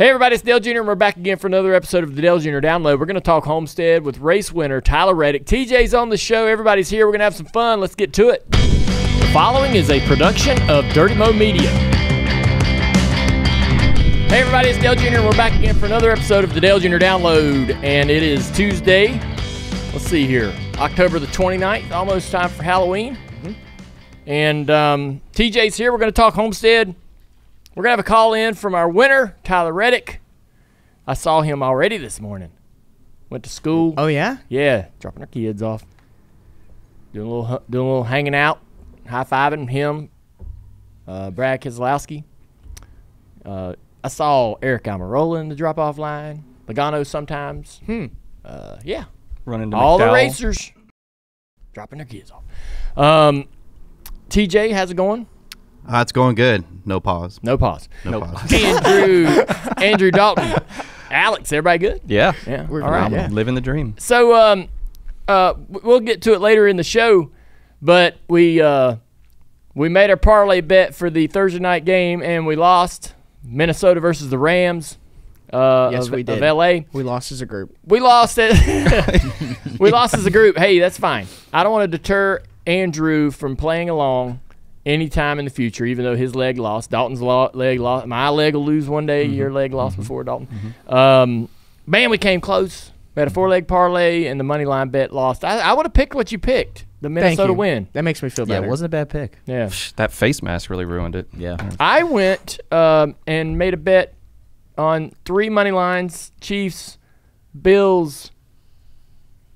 Hey everybody, it's Dale Jr. and we're back again for another episode of the Dale Jr. Download. We're going to talk Homestead with race winner Tyler Reddick. TJ's on the show. Everybody's here. We're going to have some fun. Let's get to it. The following is a production of Dirty Mo Media. Hey everybody, it's Dale Jr. and we're back again for another episode of the Dale Jr. Download. And it is Tuesday. Let's see here. October the 29th. Almost time for Halloween. And TJ's here. We're going to talk Homestead. We're going to have a call in from our winner, Tyler Reddick. I saw him already this morning. Went to school. Oh, yeah? Yeah, dropping our kids off. Doing a little hanging out, high-fiving him, Brad Keselowski. I saw Eric Almirola in the drop-off line. Logano sometimes. Yeah. Running to all McDowell. The racers dropping their kids off. TJ, how's it going? It's going good. No pause. No pause. No Nope. pause. Andrew Dalton. Alex, everybody good? Yeah. Yeah. We're All right. good, yeah. Living the dream. So we'll get to it later in the show, but we made our parlay bet for the Thursday night game, and we lost. Minnesota versus the Rams. Yes, we did. Of L.A. We lost as a group. We lost it. We lost as a group. Hey, that's fine. I don't want to deter Andrew from playing along anytime in the future, even though his leg lost. Dalton's leg lost. My leg will lose one day. Your leg lost before Dalton. Man, we came close. We had a 4-leg parlay, and the money line bet lost. I would have picked what you picked, the Minnesota win. That makes me feel Yeah, better. it wasn't a bad pick. Yeah. That face mask really ruined it. Yeah. I went and made a bet on 3 money lines, Chiefs, Bills,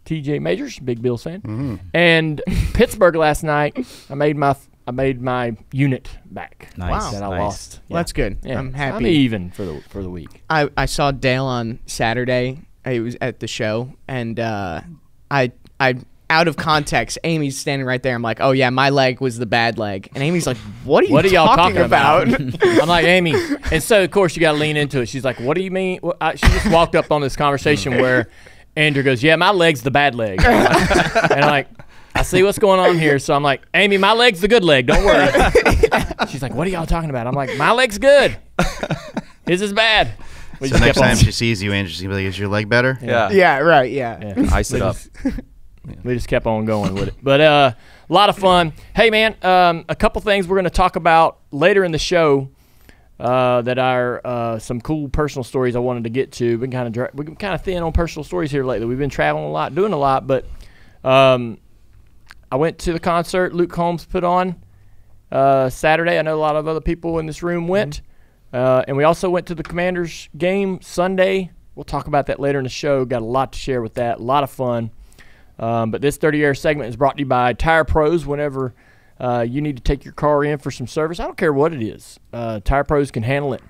TJ Majors, big Bills fan, and Pittsburgh last night. I made my unit back. Nice. That I Nice. lost. Well, that's good. Yeah. I'm happy. I'm even for the week. I saw Dale on Saturday. He was at the show, and I out of context, Amy's standing right there. I'm like, oh yeah, my leg was the bad leg, and Amy's like, what are y'all talking about? I'm like, Amy, and so of course you got to lean into it. She's like, what do you mean? She just walked up on this conversation where Andrew goes, yeah, my leg's the bad leg, and I'm like, I see what's going on here. So I'm like, Amy, my leg's the good leg. Don't worry. She's like, what are y'all talking about? I'm like, my leg's good. His is bad. We So just next kept on. time she sees you, Andrew's gonna be like, "Is your leg better?" Yeah. Yeah, right. Yeah. Yeah. Ice it up. We just kept on going with it. But a lot of fun. Hey, man, a couple things we're going to talk about later in the show that are some cool personal stories I wanted to get to. We've been kind of thin on personal stories here lately. We've been traveling a lot, doing a lot. But I went to the concert Luke Combs put on Saturday. I know a lot of other people in this room went. And we also went to the Commanders game Sunday. We'll talk about that later in the show. Got a lot to share with that. A lot of fun. But this 30-year segment is brought to you by Tire Pros. Whenever you need to take your car in for some service, I don't care what it is. Tire Pros can handle it.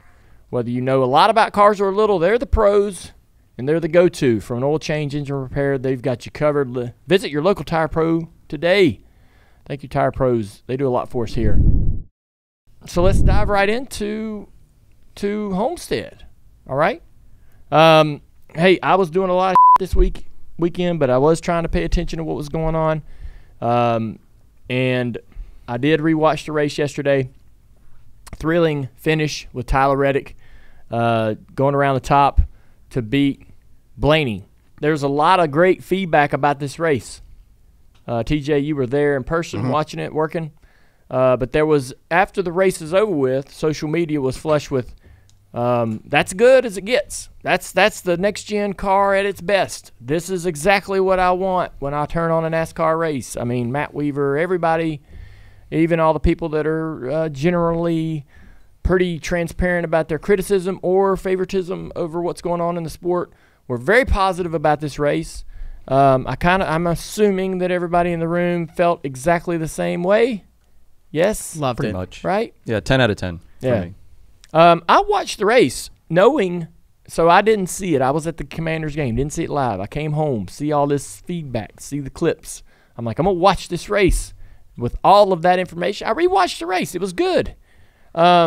Whether you know a lot about cars or a little, they're the pros, and they're the go-to. For an oil change, engine repair, they've got you covered. Visit your local Tire Pro today. Thank you, Tire Pros. They do a lot for us here. So let's dive right into Homestead. All right? Hey, I was doing a lot of this weekend, but I was trying to pay attention to what was going on. And I did rewatch the race yesterday. Thrilling finish with Tyler Reddick going around the top to beat Blaney. There's a lot of great feedback about this race. TJ, you were there in person watching it, working. But there was, after the race is over with, social media was flush with, that's good as it gets. That's the NextGen car at its best. This is exactly what I want when I turn on a NASCAR race. I mean, Matt Weaver, everybody, even all the people that are generally pretty transparent about their criticism or favoritism over what's going on in the sport, were very positive about this race. I'm assuming that everybody in the room felt exactly the same way. Yes? Loved Pretty it. much. Right? Yeah, 10 out of 10 for Yeah. me. I watched the race knowing, so I didn't see it. I was at the Commanders game, didn't see it live. I came home, see all this feedback, see the clips. I'm like, I'm going to watch this race with all of that information. I rewatched the race. It was good. I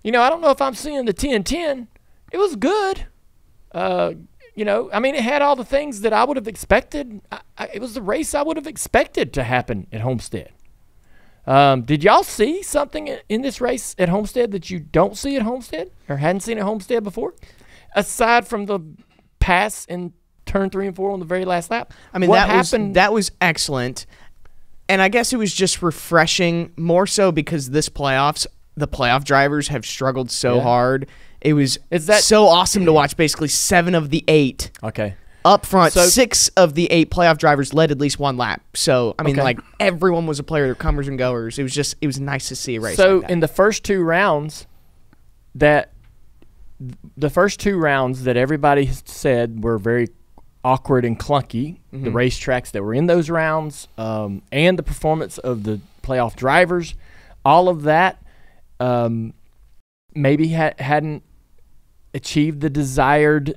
don't know if I'm seeing the 10-10. It was good. It had all the things that I would have expected. It was the race I would have expected to happen at Homestead. Did y'all see something in this race at Homestead that you don't see at Homestead or hadn't seen at Homestead before? Aside from the pass in turn 3 and 4 on the very last lap? I mean, that was excellent. And I guess it was just refreshing, more so because the playoff drivers have struggled so hard. It's so awesome to watch basically 7 of the 8. Okay. Up front, 6 of the 8 playoff drivers led at least one lap. So, I mean, like, everyone was a player, comers and goers. It was nice to see a race so like that. In the first 2 rounds that everybody said were very awkward and clunky, the racetracks that were in those rounds, and the performance of the playoff drivers, all of that maybe hadn't achieved the desired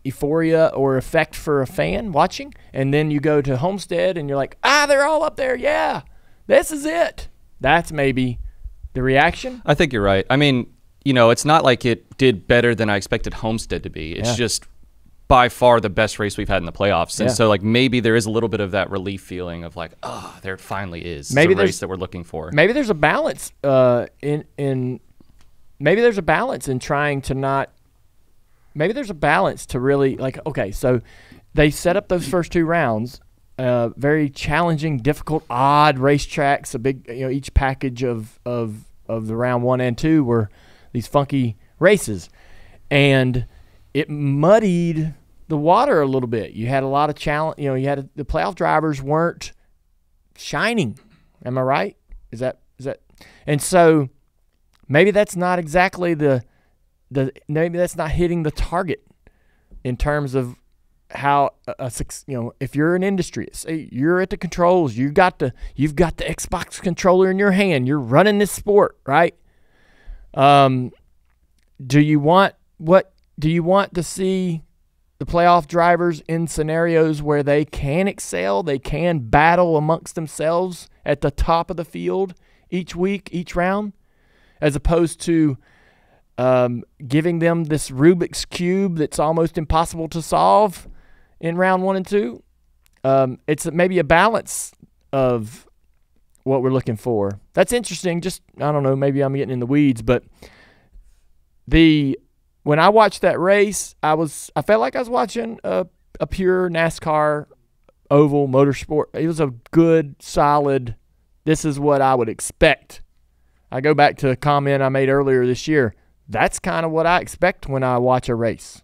euphoria or effect for a fan watching. And then you go to Homestead and you're like, they're all up there. Yeah, this is it. That's maybe the reaction. I think you're right. I mean, it's not like it did better than I expected Homestead to be. It's just by far the best race we've had in the playoffs. And so, like, maybe there is a little bit of that relief feeling of like, there it finally is. Maybe it's a race that we're looking for. Maybe there's a balance maybe there's a balance in trying to not – maybe there's a balance to really – like, okay, so they set up those first 2 rounds, very challenging, difficult, odd racetracks, a big – each package of the round 1 and 2 were these funky races. And it muddied the water a little bit. You had a lot of challenge – the playoff drivers weren't shining. Am I right? Is that – and so – maybe that's not exactly maybe that's not hitting the target in terms of how if you're an industry, say you're at the controls, you've got the Xbox controller in your hand, you're running this sport, right? Do you want to see the playoff drivers in scenarios where they can excel, they can battle amongst themselves at the top of the field each week, each round? As opposed to giving them this Rubik's Cube that's almost impossible to solve in round 1 and 2. It's maybe a balance of what we're looking for. That's interesting. Just, I don't know, maybe I'm getting in the weeds, but when I watched that race, I felt like I was watching a pure NASCAR oval motorsport. It was a good, solid, this is what I would expect. I go back to a comment I made earlier this year. That's kind of what I expect when I watch a race.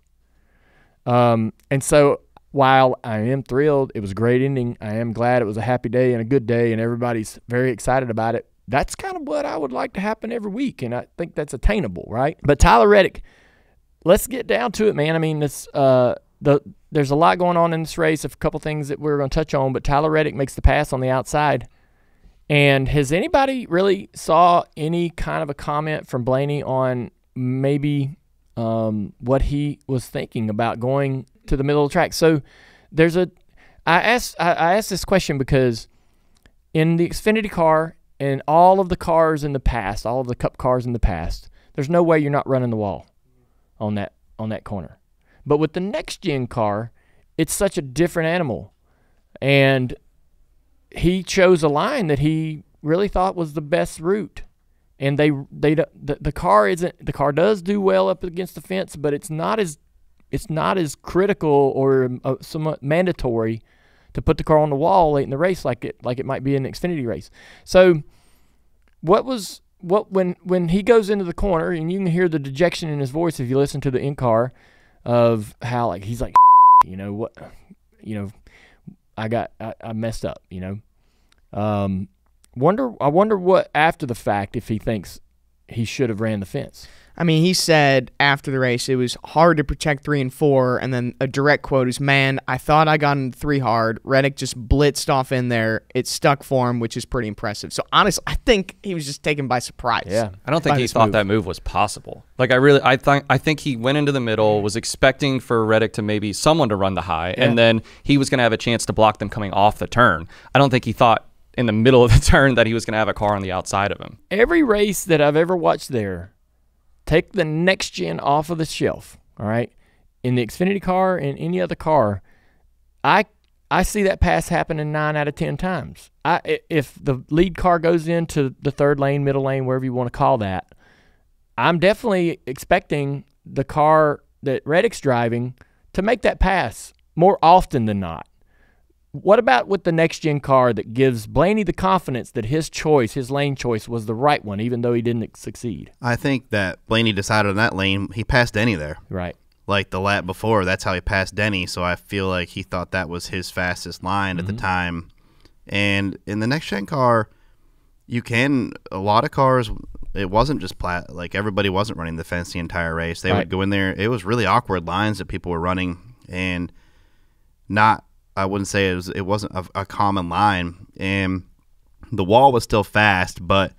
And so while I am thrilled, it was a great ending, I am glad it was a happy day and a good day and everybody's very excited about it. That's kind of what I would like to happen every week, and I think that's attainable, right? But Tyler Reddick, let's get down to it, man. I mean, there's a lot going on in this race, a couple things that we're going to touch on, but Tyler Reddick makes the pass on the outside. And has anybody really saw any kind of a comment from Blaney on maybe what he was thinking about going to the middle of the track? So I asked this question because in the Xfinity car and all of the cars in the past, all of the Cup cars in the past, there's no way you're not running the wall on that corner. But with the NextGen car, it's such a different animal. And he chose a line that he really thought was the best route, and the car does do well up against the fence, but it's not as critical or somewhat mandatory to put the car on the wall late in the race like it might be in an Xfinity race. So when he goes into the corner, and you can hear the dejection in his voice if you listen to the in-car of how he's like, I messed up, I wonder what after the fact if he thinks he should have ran the fence. I mean, he said after the race it was hard to protect 3 and 4, and then a direct quote is, "Man, I thought I got into 3 hard. Reddick just blitzed off in there. It stuck for him, which is pretty impressive." So honestly, I think he was just taken by surprise. Yeah, I don't think he thought that move was possible. Like I think he went into the middle, was expecting for Reddick to maybe someone to run the high, and then he was going to have a chance to block them coming off the turn. I don't think he thought in the middle of the turn that he was going to have a car on the outside of him. Every race that I've ever watched there, take the NextGen off of the shelf, all right? In the Xfinity car and any other car, I I see that pass happening 9 out of 10 times. If the lead car goes into the third lane, middle lane, wherever you want to call that, I'm definitely expecting the car that Reddick's driving to make that pass more often than not. What about with the next-gen car that gives Blaney the confidence that his choice, his lane choice, was the right one, even though he didn't succeed? I think that Blaney decided on that lane. He passed Denny there. Right. Like the lap before, that's how he passed Denny, so I feel like he thought that was his fastest line at the time. And in the next-gen car, a lot of cars, it wasn't just like everybody wasn't running the fence the entire race. They would go in there. It was really awkward lines that people were running, and I wouldn't say it wasn't a common line, and the wall was still fast, but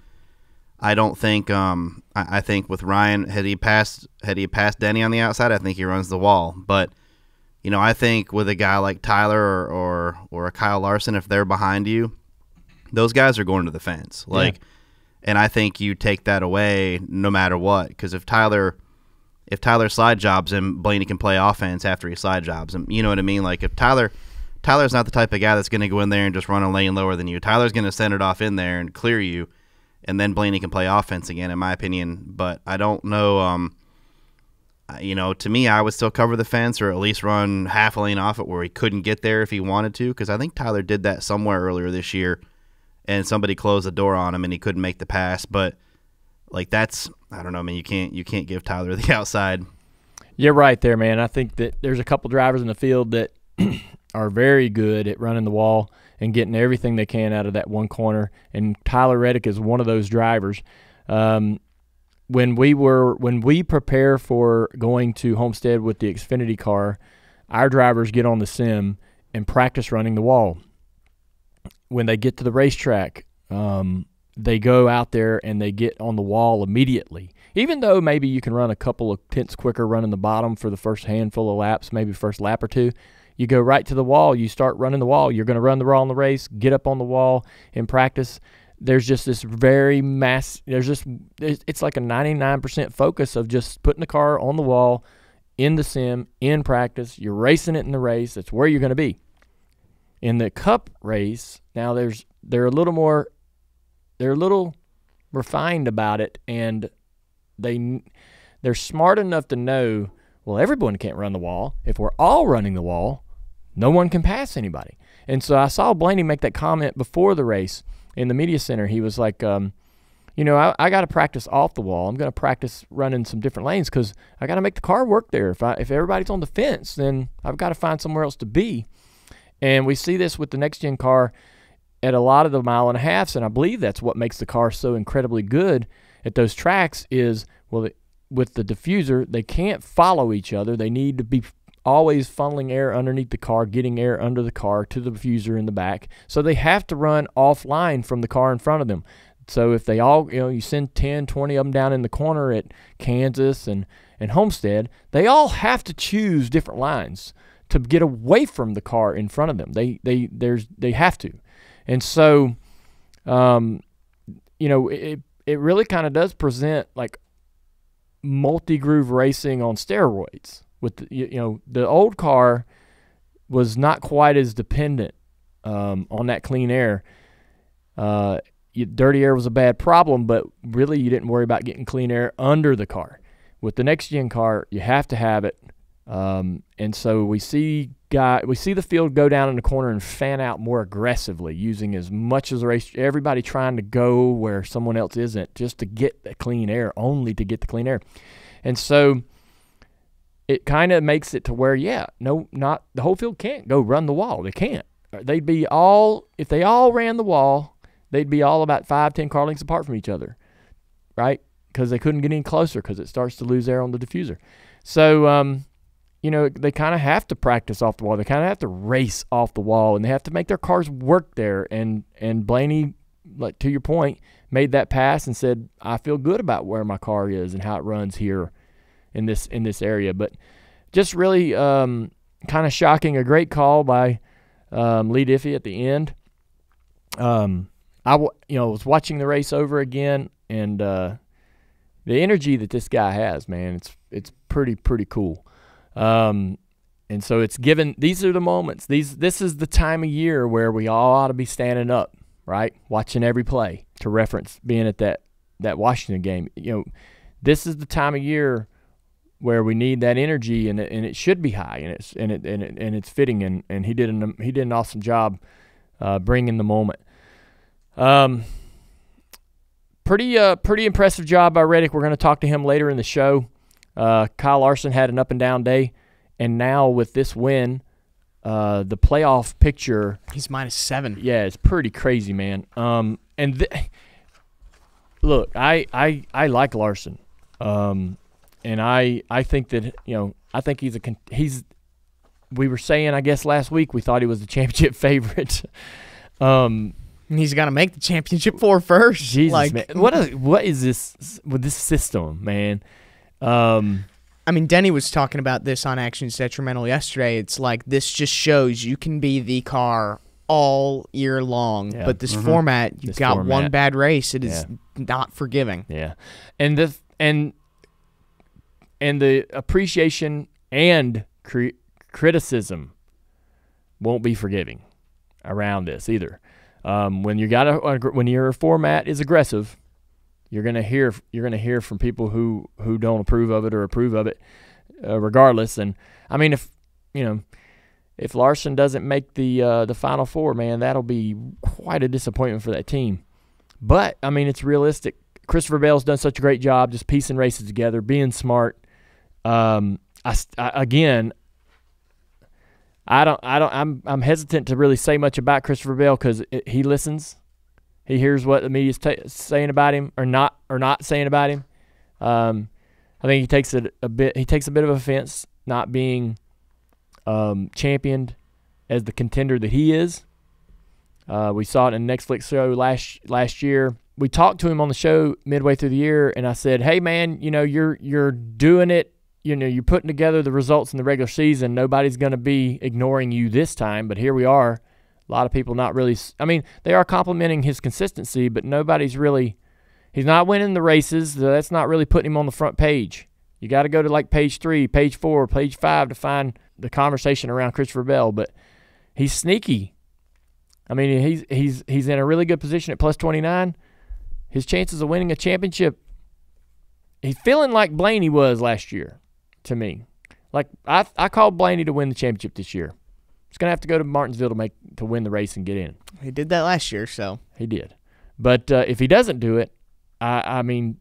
I don't think I think with Ryan, had he passed Denny on the outside, I think he runs the wall. But I think with a guy like Tyler or a Kyle Larson, if they're behind you, those guys are going to the fence. And I think you take that away no matter what, because if Tyler slide jobs him, Blaney can play offense after he slide jobs him. You know what I mean? Like if Tyler's not the type of guy that's going to go in there and just run a lane lower than you. Tyler's going to send it off in there and clear you, and then Blaney can play offense again, in my opinion. But I don't know. To me, I would still cover the fence or at least run half a lane off it where he couldn't get there if he wanted to, because I think Tyler did that somewhere earlier this year, and somebody closed the door on him and he couldn't make the pass. But I don't know, man. You can't give Tyler the outside. You're right there, man. I think that there's a couple drivers in the field that are very good at running the wall and getting everything they can out of that one corner, and Tyler Reddick is one of those drivers. When we prepare for going to Homestead with the Xfinity car, our drivers get on the sim and practice running the wall. When they get to the racetrack, they go out there and they get on the wall immediately. Even though maybe you can run a couple of tenths quicker running the bottom for the first handful of laps, maybe first lap or two, you go right to the wall. You start running the wall. You're going to run the wall in the race, get up on the wall in practice. There's just this very it's like a 99% focus of just putting the car on the wall in the sim, in practice. You're racing it in the race. That's where you're going to be. In the Cup race, now they're a little refined about it, and they're smart enough to know, well, everyone can't run the wall. If we're all running the wall, no one can pass anybody. And so I saw Blaney make that comment before the race in the media center. He was like, I got to practice off the wall. I'm going to practice running some different lanes because I got to make the car work there. If everybody's on the fence, then I've got to find somewhere else to be. And we see this with the next-gen car at a lot of the 1.5 miles, and I believe that's what makes the car so incredibly good at those tracks is, well, with the diffuser, they can't follow each other. They need to be always funneling air underneath the car, getting air under the car to the diffuser in the back. So they have to run offline from the car in front of them. So if they all, you send 10, 20 of them down in the corner at Kansas and Homestead, they all have to choose different lines to get away from the car in front of them. They have to. And so, it really kind of does present like multi-groove racing on steroids. With the old car was not quite as dependent on that clean air. Dirty air was a bad problem, but really you didn't worry about getting clean air under the car. With the next-gen car, you have to have it, and so we see the field go down in the corner and fan out more aggressively, using as much as the race. Everybody trying to go where someone else isn't, just to get the clean air, only to get the clean air, and so it kind of makes it to where, not the whole field can't go run the wall. They can't. If they all ran the wall, they'd be all about 5-10 car lengths apart from each other, right? Because they couldn't get any closer because it starts to lose air on the diffuser. So, they kind of have to practice off the wall. They kind of have to race off the wall, and they have to make their cars work there. And Blaney, like to your point, made that pass and said, I feel good about where my car is and how it runs here in this area. But just really kind of shocking. A great call by Lee Diffie at the end. I was watching the race over again, and the energy that this guy has, man, it's pretty cool. And so it's given. These are the moments. This is the time of year where we all ought to be standing up, right, watching every play. To reference being at that Washington game, this is the time of year where we need that energy, and it should be high, and it's fitting, and he did an awesome job bringing the moment. Pretty impressive job by Reddick. We're going to talk to him later in the show. Kyle Larson had an up and down day, and now with this win, the playoff picture, he's -7. Yeah, it's pretty crazy, man. Look, I like Larson, and I think that I think he's. We were saying, I guess last week we thought he was the championship favorite. He's got to make the championship 4 first. Jesus, man. What is this with this system, man? I mean, Denny was talking about this on Actions Detrimental yesterday. It's like this just shows you can be the car all year long, but this format, you've got one bad race, it is not forgiving. Yeah, and the appreciation and criticism won't be forgiving around this either. When your format is aggressive, you're gonna hear from people who don't approve of it or approve of it, regardless. And I mean, if Larson doesn't make the Final Four, man, that'll be quite a disappointment for that team. But I mean, it's realistic. Christopher Bell's done such a great job just piecing races together, being smart. I'm hesitant to really say much about Christopher Bell because he listens. He hears what the media's saying about him or not saying about him. I think he takes a bit of offense not being championed as the contender that he is. We saw it in the Netflix show last year. We talked to him on the show midway through the year, and I said, "Hey, man, you're doing it. You're putting together the results in the regular season. Nobody's going to be ignoring you this time, but here we are." A lot of people not really – I mean, they are complimenting his consistency, but nobody's really – he's not winning the races. So that's not really putting him on the front page. You got to go to like page 3, page 4, page 5 to find the conversation around Christopher Bell, but he's sneaky. I mean, he's in a really good position at plus 29. His chances of winning a championship, he's feeling like Blaney was last year to me. Like I called Blaney to win the championship this year. He's going to have to go to Martinsville to win the race and get in. He did that last year, so. He did. But if he doesn't do it, I mean,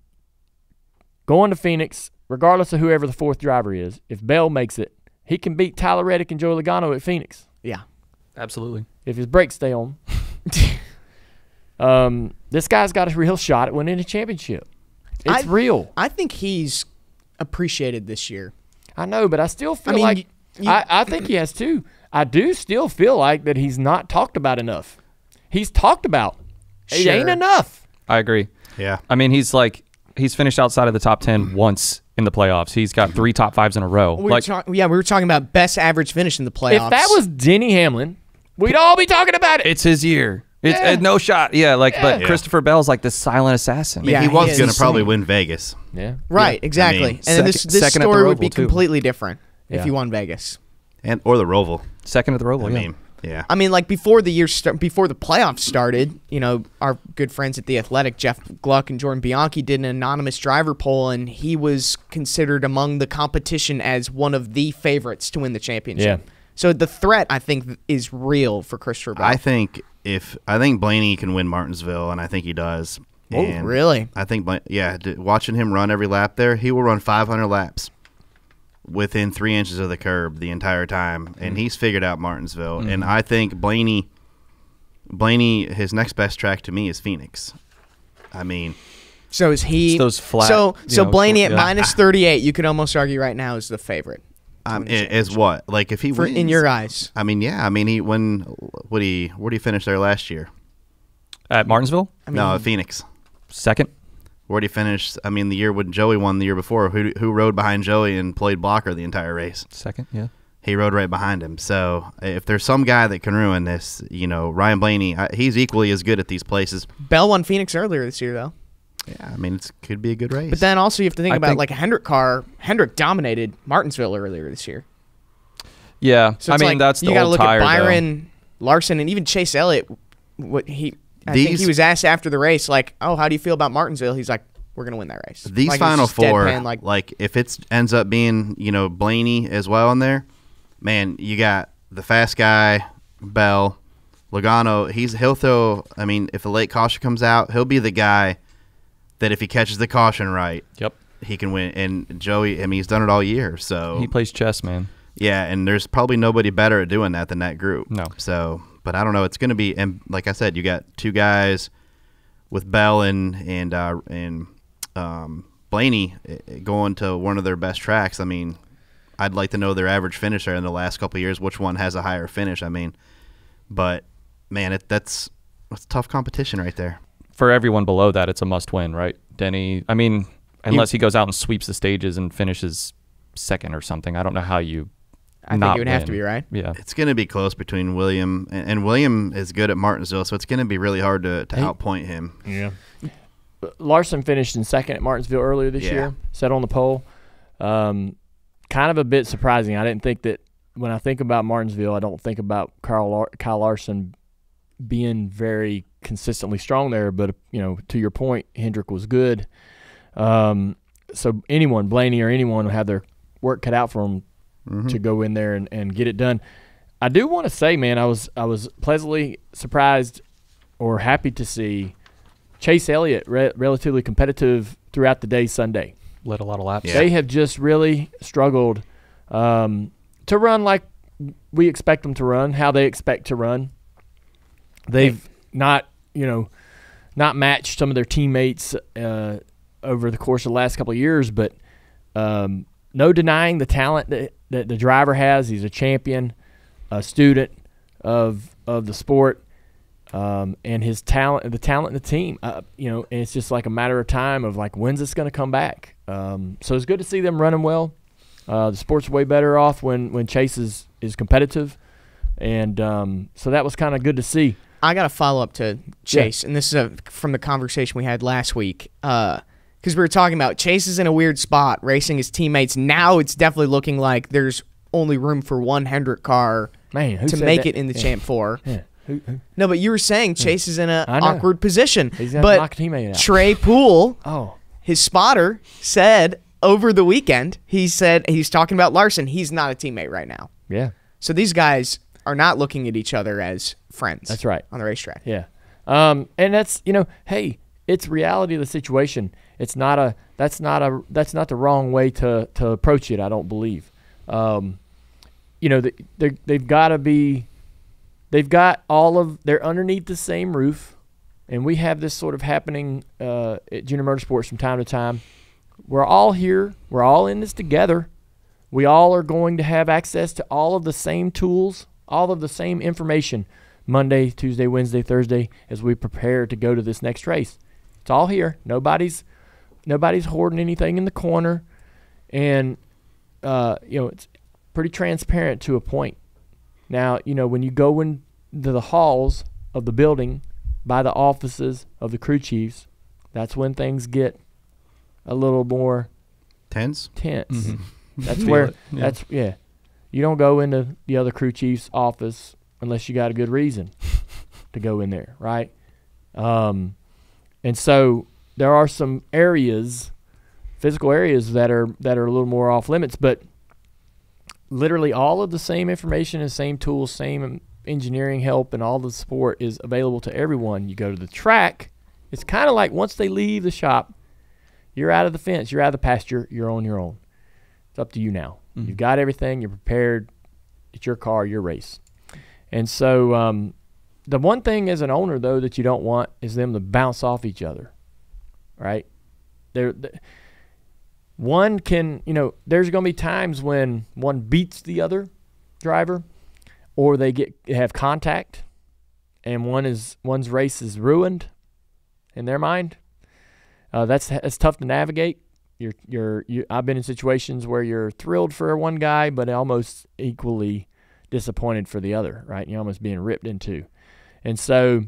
going to Phoenix, regardless of whoever the fourth driver is, if Bell makes it, he can beat Tyler Reddick and Joey Logano at Phoenix. Yeah. Absolutely. If his brakes stay on. This guy's got a real shot at winning a championship. It's real. I think he's appreciated this year. I know, but I still feel like I think he has too. I do still feel like that he's not talked about enough. He's talked about. It ain't enough. I agree. Yeah. I mean, he's finished outside of the top 10 once in the playoffs. He's got 3 top 5s in a row. We were talking about best average finish in the playoffs. If that was Denny Hamlin, we'd all be talking about it. It's his year. It's no shot. Yeah, but Christopher Bell's like this silent assassin. I mean, he was going to probably win Vegas. Yeah. Right, exactly. I mean, and this story would be completely different if he won Vegas. Or the Roval. Second at the Roval, yeah. I mean, like before the playoffs started, our good friends at The Athletic, Jeff Gluck and Jordan Bianchi, did an anonymous driver poll, and he was considered among the competition as one of the favorites to win the championship. Yeah. So the threat, I think, is real for Christopher Bell. I think Blaney can win Martinsville, and I think he does. Oh, really? I think, watching him run every lap there, he will run 500 laps within 3 inches of the curb the entire time, and he's figured out Martinsville. And I think Blaney, his next best track to me is Phoenix. I mean, so is he? It's those flat. So Blaney at -38, you could almost argue right now is the favorite. Is what? Like if he wins, in your eyes? I mean, yeah. I mean, where'd he finish there last year? At Martinsville? No, Phoenix. Second. Where'd he finish? I mean, the year when Joey won the year before, who rode behind Joey and played blocker the entire race? Second, yeah. He rode right behind him. So if there's some guy that can ruin this, Ryan Blaney, he's equally as good at these places. Bell won Phoenix earlier this year, though. Yeah, I mean, it could be a good race. But then also you have to think about like a Hendrick car. Hendrick dominated Martinsville earlier this year. Yeah, So I it's mean like, that's the you gotta old look tire, at though. Byron Larson and even Chase Elliott. I think he was asked after the race, like, "Oh, how do you feel about Martinsville?" He's like, "We're gonna win that race." These like, final it's just four, deadpan, like if it ends up being Blaney as well in there, man, you got the fast guy Bell, Logano. He'll throw. I mean, if the late caution comes out, he'll be the guy that if he catches the caution right, Yep. he can win. And Joey, I mean, he's done it all year. So He plays chess, man. yeah, and there's probably nobody better at doing that than that group. No. So, but I don't know. It's going to be, and like I said, you got two guys with Bell and Blaney going to one of their best tracks. I mean, I'd like to know their average finisher in the last couple of years, which one has a higher finish. I mean, but man, that's tough competition right there. For everyone below that, it's a must-win, right? Denny, I mean, unless he goes out and sweeps the stages and finishes second or something, I don't know how you I think it would have to be, right? Yeah. It's going to be close between William, and William is good at Martinsville, so it's going to be really hard to outpoint him. Yeah. Larson finished in second at Martinsville earlier this year, set on the pole. Kind of a bit surprising. I didn't think that when I think about Martinsville, I don't think about Kyle Larson being very consistently strong there. But, to your point, Hendrick was good. So anyone, Blaney or anyone, will have their work cut out for them to go in there and get it done. I do want to say, man, I was pleasantly surprised or happy to see Chase Elliott relatively competitive throughout the day Sunday. Led a lot of laps. Yeah. They have just really struggled to run like we expect them to run, how they expect to run. They've not matched some of their teammates over the course of the last couple of years, but no denying the talent that the driver has. He's a champion, a student of the sport, and his talent, the talent in the team. And it's just like a matter of time of like, when's this going to come back? So it's good to see them running well. The sport's way better off when Chase is competitive, and so that was kind of good to see. I got to follow up to Chase, and this is from the conversation we had last week. Because we were talking about Chase is in a weird spot, racing his teammates. Now it's definitely looking like there's only room for one Hendrick car to make it in the Champ 4. Yeah. Who? No, but you were saying Chase is in an I know. awkward position. He's gonna But knock a teammate out. Trey Poole, Oh, his spotter, said over the weekend, he's talking about Larson. He's not a teammate right now. yeah, So these guys are not looking at each other as friends. that's right. On the racetrack. Yeah, and that's hey, it's reality of the situation. It's not that's not the wrong way to approach it. I don't believe. They've got to be. They've got they're underneath the same roof, and we have this sort of happening at Junior Motorsports from time to time. We're all here. We're all in this together. We all are going to have access to all of the same tools, all of the same information, Monday, Tuesday, Wednesday, Thursday, as we prepare to go to this next race. It's all here. Nobody's hoarding anything in the corner, and it's pretty transparent to a point. Now, when you go into the halls of the building by the offices of the crew chiefs, that's when things get a little more Tense. tense. That's where you don't go into the other crew chief's office unless you got a good reason to go in there, right? And so there are some areas, physical areas that are a little more off limits, but literally all of the same information and same tools, same engineering help, and all the support is available to everyone. You go to the track, it's kind of like once they leave the shop, you're out of the fence, you're out of the pasture, you're on your own. It's up to you now. Mm-hmm. You've got everything, you're prepared, it's your car, your race. And so the one thing as an owner, though, that you don't want is them to bounce off each other, right? One can, there's going to be times when one beats the other driver, or they have contact, and one's race is ruined in their mind. That's tough to navigate. I've been in situations where you're thrilled for one guy, but almost equally disappointed for the other, right? You're almost being ripped in two. And so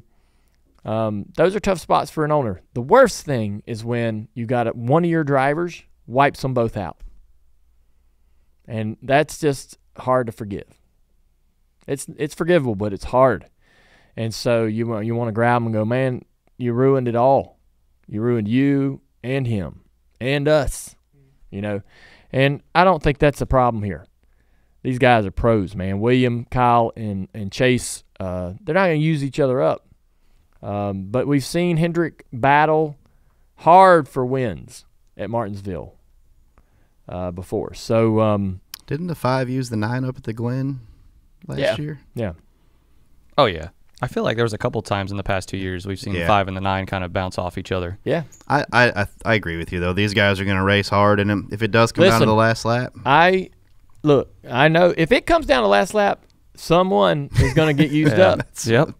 those are tough spots for an owner. The worst thing is when you got one of your drivers wipes them both out. And that's just hard to forgive. It's forgivable, but it's hard. And so you want to grab them and go, man, you ruined it all. You ruined you and him and us, you know. And I don't think that's a problem here. These guys are pros, man. William, Kyle, and Chase, they're not going to use each other up. But we've seen Hendrick battle hard for wins at Martinsville before. So didn't the 5 use the 9 up at the Glen last year? Yeah. Oh, yeah. I feel like there was a couple times in the past 2 years we've seen the 5 and the 9 kind of bounce off each other. Yeah. I agree with you, though. These guys are going to race hard, and if it does come down to the last lap. I know if it comes down to the last lap, someone is going to get used up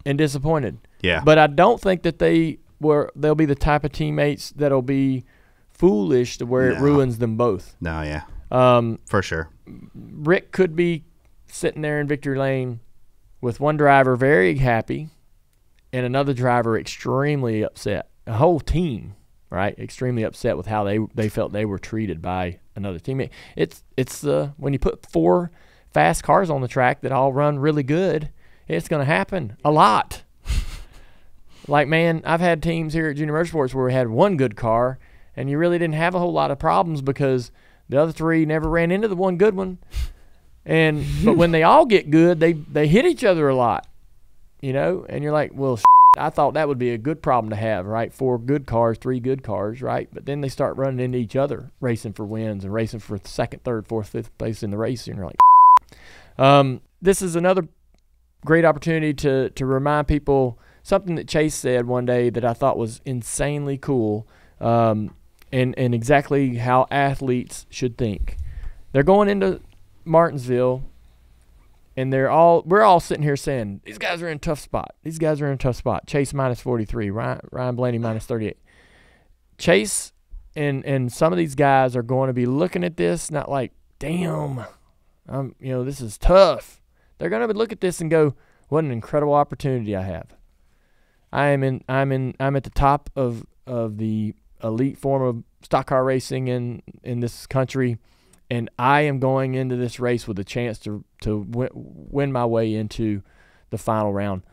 and disappointed. Yeah. But I don't think that they'll be the type of teammates that'll be foolish to where it ruins them both. No, yeah. For sure. Rick could be sitting there in victory lane with one driver very happy and another driver extremely upset. A whole team, right, extremely upset with how they felt they were treated by another teammate. It's when you put 4 fast cars on the track that all run really good, it's going to happen a lot. Like, man, I've had teams here at Junior Motorsports where we had one good car and you really didn't have a whole lot of problems because the other 3 never ran into the one good one. But when they all get good, they hit each other a lot, you know. And you're like, well, I thought that would be a good problem to have, right? 4 good cars, 3 good cars, right? But then they start running into each other, racing for wins and racing for 2nd, 3rd, 4th, 5th place in the race. And you're like, this is another great opportunity to remind people something that Chase said one day that I thought was insanely cool, and exactly how athletes should think. They're going into Martinsville, and we're all sitting here saying, these guys are in a tough spot. These guys are in a tough spot. Chase minus 43, Ryan Blaney minus 38. Chase and some of these guys are going to be looking at this not like, damn, this is tough. They're going to look at this and go, what an incredible opportunity I have. I'm at the top of the elite form of stock car racing in this country, and I am going into this race with a chance to win my way into the final round.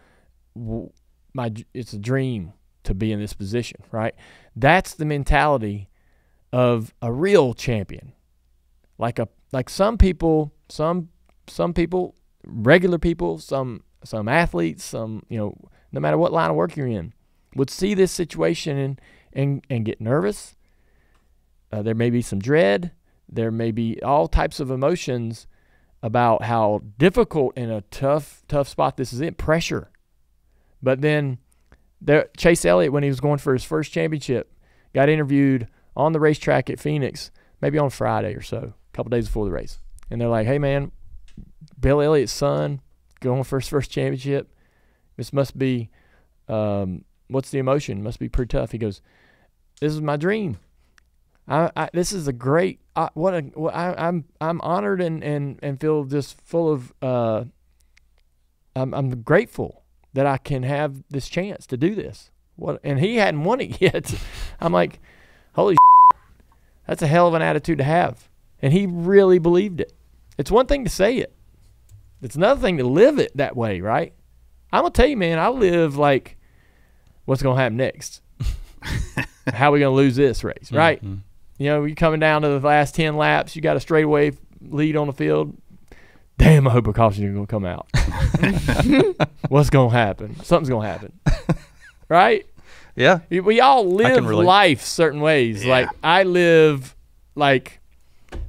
It's a dream to be in this position, right? That's the mentality of a real champion. Like some people, regular people, some athletes, some, no matter what line of work you're in, would see this situation and get nervous. There may be some dread. There may be all types of emotions about how difficult and a tough spot this is in, pressure. But then Chase Elliott, when he was going for his first championship, got interviewed on the racetrack at Phoenix, maybe on Friday or so, a couple days before the race. And they're like, hey, man, Bill Elliott's son going for his first championship. This must be, what's the emotion? Must be pretty tough. He goes, this is my dream. This is a great. I'm honored and feel just full of. I'm grateful that I can have this chance to do this. And he hadn't won it yet. I'm like, holy, that's a hell of an attitude to have. And he really believed it. It's one thing to say it. It's another thing to live it that way, right? I'm gonna tell you, man. I live like, what's gonna happen next? How are we gonna lose this race, right? Mm-hmm. You're coming down to the last 10 laps. You got a straightaway lead on the field. Damn, I hope a caution is going to come out. What's going to happen? Something's going to happen. Right? Yeah. We all live life certain ways. Yeah. Like, I live like,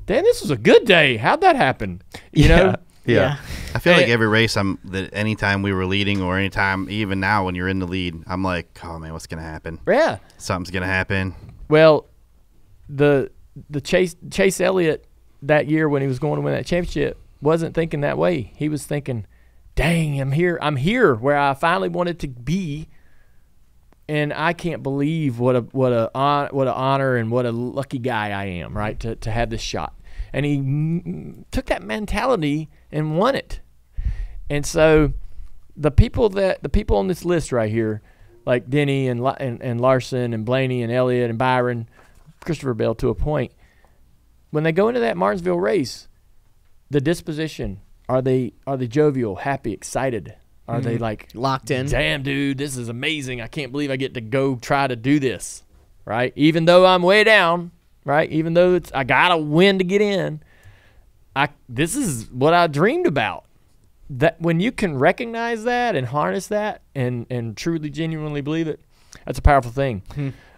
damn, this was a good day. How'd that happen? You know? Yeah. I feel like every race that anytime we were leading or anytime, even now when you're in the lead, I'm like, oh, man, what's going to happen? Yeah. Something's going to happen. Well, the Chase Elliott that year when he was going to win that championship wasn't thinking that way. He was thinking, dang, I'm here where I finally wanted to be, and I can't believe what a honor and what a lucky guy I am, right, to have this shot. And he took that mentality and won it. And so the people on this list right here, like Denny and Larson and Blaney and Elliott and Byron, Christopher Bell to a point, when they go into that Martinsville race, the disposition. Are they jovial, happy, excited? Are they like locked in? Damn, dude, this is amazing. I can't believe I get to go try to do this, right? Even though I'm way down, right? Even though I got to win to get in, this is what I dreamed about. That when you can recognize that and harness that and truly, genuinely believe it, that's a powerful thing.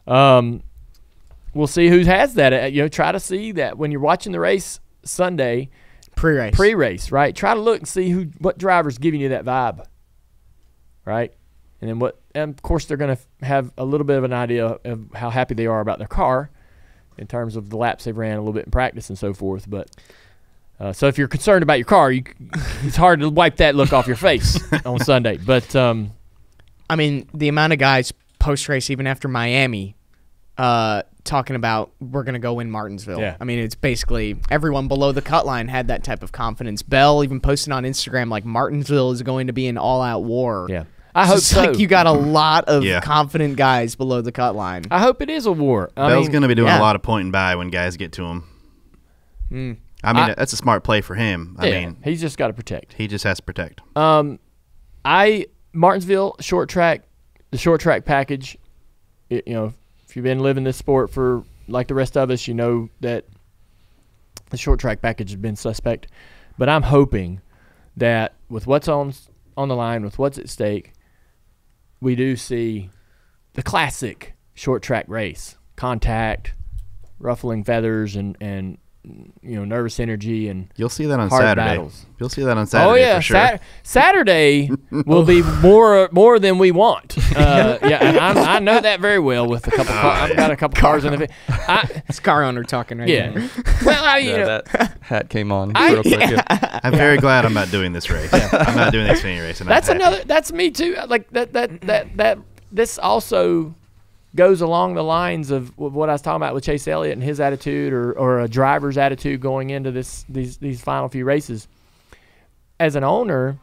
We'll see who has that. Try to see that when you're watching the race Sunday, pre-race, right? Try to look and see what driver's giving you that vibe, right? And then and of course they're going to have a little bit of an idea of how happy they are about their car in terms of the laps they've ran a little bit in practice and so forth. But so if you're concerned about your car, it's hard to wipe that look off your face on Sunday. But I mean, the amount of guys post-race, even after Miami, talking about we're going to go win Martinsville. Yeah. I mean, it's basically everyone below the cut line had that type of confidence. Bell even posted on Instagram like Martinsville is going to be an all-out war. Yeah. I hope so. Like you got a lot of confident guys below the cut line. I hope it is a war. Bell's going to be doing a lot of pointing by when guys get to him. I mean, that's a smart play for him. I mean, he's just got to protect. He just has to protect. Martinsville the short track package. If you've been living this sport for like the rest of us, you know that the short track package has been suspect. But I'm hoping that with what's on the line, with what's at stake, we do see the classic short track race, contact, ruffling feathers, and nervous energy, and you'll see that on hard Saturday. Battles. You'll see that on Saturday. Oh yeah, for sure. Saturday will be more than we want. And I know that very well. With a couple, I've got a couple cars in the. It's car owner talking right now. Well, that hat came on real quick. I'm very glad I'm not doing this race. I'm not doing the Xfinity race. That's me too. Like that. This also goes along the lines of what I was talking about with Chase Elliott and his attitude, or a driver's attitude going into these final few races. As an owner,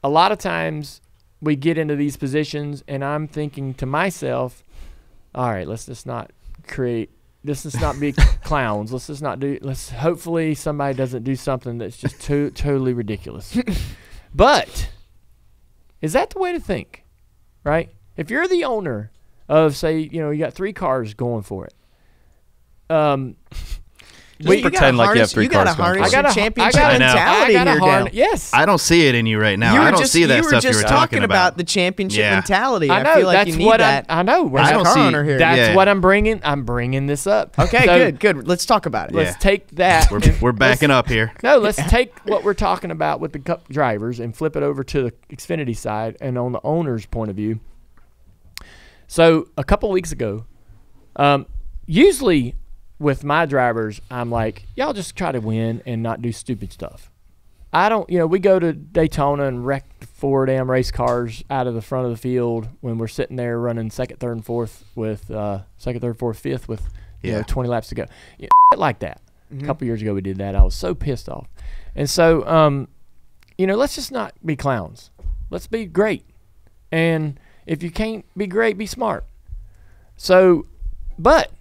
a lot of times we get into these positions, and I'm thinking to myself, all right, let's just not be clowns. Let's hopefully somebody doesn't do something that's just totally ridiculous. But is that the way to think, right? If you're the owner of, say, you got 3 cars going for it. Just pretend like you have 3 cars going for it. You got to harness your championship mentality here, Dale. Yes. I don't see it in you right now. I don't see that stuff you were talking about. The championship mentality. I know. I feel like you need that. I know. We're a car owner here. That's what I'm bringing. I'm bringing this up. Okay, good. Let's talk about it. Let's take that. We're backing up here. No, let's take what we're talking about with the Cup drivers and flip it over to the Xfinity side and on the owner's point of view. So a couple weeks ago, usually with my drivers, I'm like, y'all just try to win and not do stupid stuff. I don't, we go to Daytona and wreck 4 damn race cars out of the front of the field when we're sitting there running second, third, fourth, fifth with 20 laps to go. Like that. A couple years ago we did that. I was so pissed off. And so, let's just not be clowns. Let's be great. And if you can't be great, be smart. So, but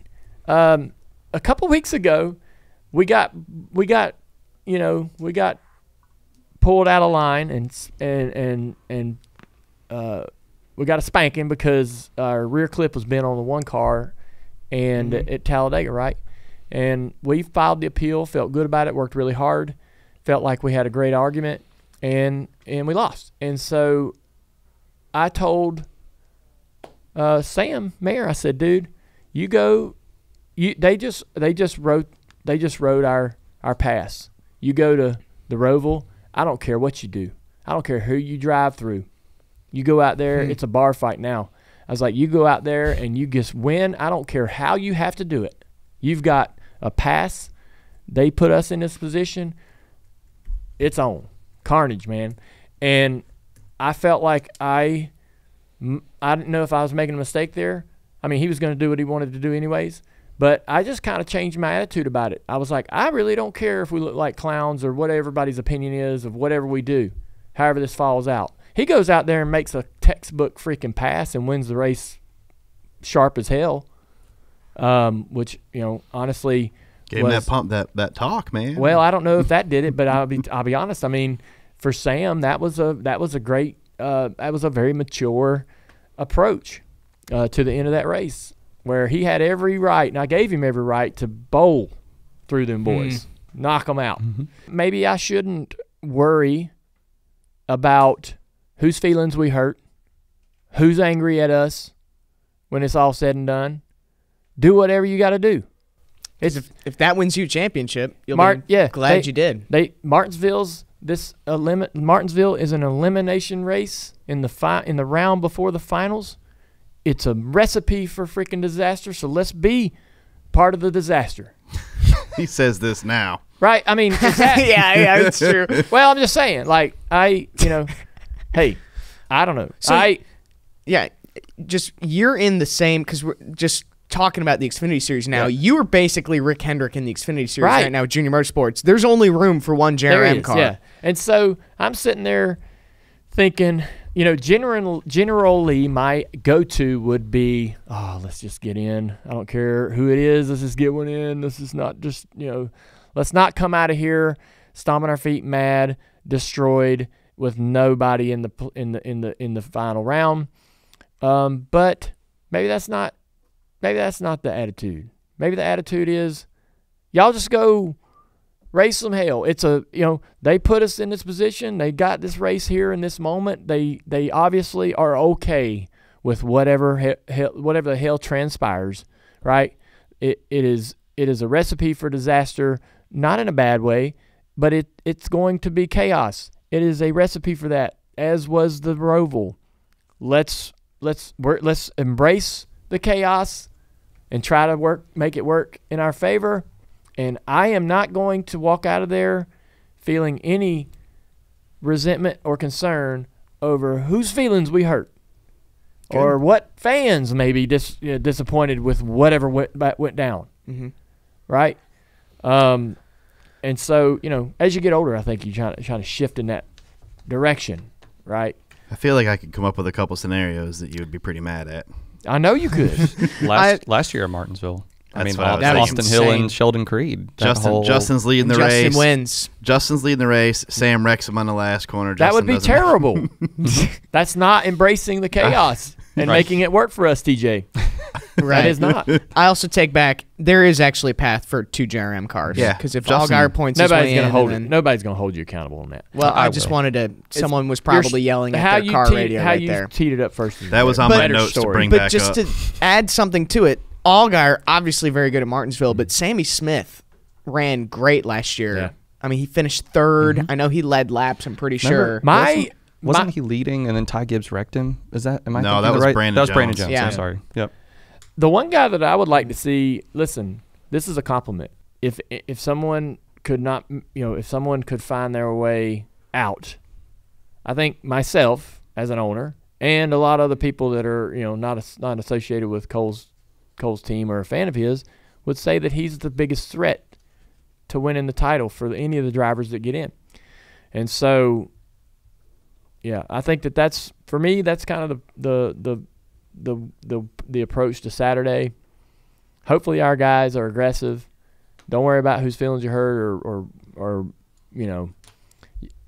a couple weeks ago, we got pulled out of line and we got a spanking because our rear clip was bent on the one car and at Talladega, right? And we filed the appeal, felt good about it, worked really hard, felt like we had a great argument, and we lost. And so I told Sam Mayer, I said, dude, you go. They just wrote our pass. You go to the Roval. I don't care what you do. I don't care who you drive through. You go out there. It's a bar fight now. I was like, you go out there and you just win. I don't care how you have to do it. You've got a pass. They put us in this position. It's on. Carnage, man. And I felt like I didn't know if I was making a mistake there. I mean, he was going to do what he wanted to do anyways. But I just kind of changed my attitude about it. I was like, I really don't care if we look like clowns or what everybody's opinion is of whatever we do, however this falls out. He goes out there and makes a textbook freaking pass and wins the race sharp as hell, which, honestly. Gave him that pump, that talk, man. Well, I don't know if that did it, but I'll be honest. I mean, for Sam, that was a great that was a very mature approach to the end of that race, where he had every right, and I gave him every right to bowl through them boys, knock them out. Maybe I shouldn't worry about whose feelings we hurt, who's angry at us when it's all said and done. Do whatever you got to do. If that wins you a championship, you'll be glad you did. Martinsville is an elimination race in the round before the finals. It's a recipe for freaking disaster, so let's be part of the disaster. He says this now. Right? I mean, yeah, it's true. Well, I'm just saying, like, hey, I don't know. So, just you're in the same, because we're just talking about the Xfinity Series now. Yeah. You are basically Rick Hendrick in the Xfinity Series right now with Junior Motorsports. There's only room for one JRM car. Yeah. And so I'm sitting there thinking, generally my go-to would be, let's just get in. I don't care who it is. Let's just get one in. This is not just, let's not come out of here stomping our feet mad, destroyed, with nobody in the final round. But maybe that's not the attitude. Maybe the attitude is, y'all just go race some hell. It's they put us in this position. They got this race here in this moment. They obviously are okay with whatever the hell transpires, right? It is a recipe for disaster, not in a bad way, but it's going to be chaos. It is a recipe for that, as was the Roval. Let's embrace the chaos and try to make it work in our favor. And I am not going to walk out of there feeling any resentment or concern over whose feelings we hurt. Good. Or what fans may be disappointed with whatever went down. Mm-hmm. Right? And so, as you get older, I think you try to shift in that direction, right? I feel like I could come up with a couple scenarios that you would be pretty mad at. I know you could. Last year at Martinsville. Austin Hill and Sheldon Creed. Justin's leading the race. Justin wins. Justin's leading the race. Sam wrecks him on the last corner. That would be terrible. That's not embracing the chaos and making it work for us, TJ. Right. That is not. I also take back, there is actually a path for 2 JRM cars. Yeah. Because if Allgaier points his way in, nobody's going to hold you accountable on that. Well, I just wanted to. Someone was probably yelling at their car radio how right there. How you teed it up first. That was on my notes to bring back up. But just to add something to it, Allgaier, obviously very good at Martinsville, but Sammy Smith ran great last year. Yeah. I mean, he finished 3rd. Mm-hmm. I know he led laps, I'm pretty sure. Wasn't he leading and then Ty Gibbs wrecked him? No, that was Brandon Jones. That was Brandon Jones. Yeah. I'm sorry. Yep. The one guy that I would like to see, listen, this is a compliment. If someone could not, if someone could find their way out, I think myself as an owner and a lot of other people that are, not associated with Cole's team or a fan of his would say that he's the biggest threat to winning the title for any of the drivers that get in. And so, yeah, I think that's for me. That's kind of the approach to Saturday. Hopefully, our guys are aggressive. Don't worry about whose feelings you hurt or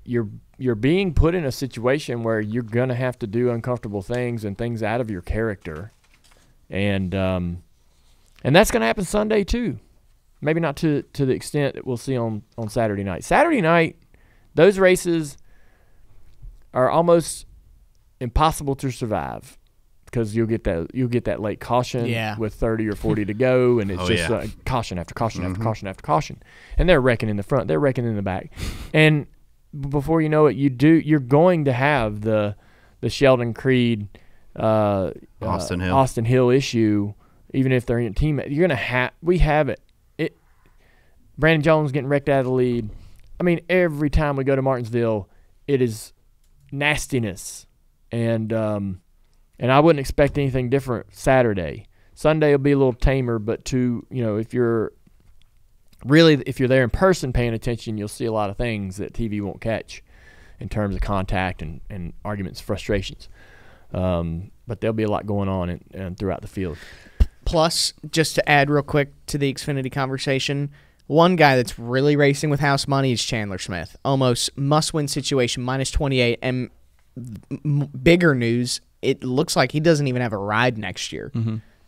you're being put in a situation where you're gonna have to do uncomfortable things and things out of your character. And that's going to happen Sunday too. Maybe not to the extent that we'll see on Saturday night. Saturday night, those races are almost impossible to survive because you'll get that late caution with 30 or 40 to go, and it's caution after caution after caution after caution, and they're wrecking in the front, they're wrecking in the back, and before you know it, you're going to have the Sheldon Creed. Austin Hill issue, even if they're in a team, you're gonna we have it. Brandon Jones getting wrecked out of the lead. I mean, every time we go to Martinsville, it is nastiness, and I wouldn't expect anything different Saturday. Sunday will be a little tamer, but if you're there in person paying attention, you'll see a lot of things that TV won't catch in terms of contact and arguments, frustrations. But there'll be a lot going on throughout the field. Plus, just to add real quick to the Xfinity conversation, One guy that's really racing with house money is Chandler Smith. Almost must-win situation, -28. And bigger news, it looks like he doesn't even have a ride next year.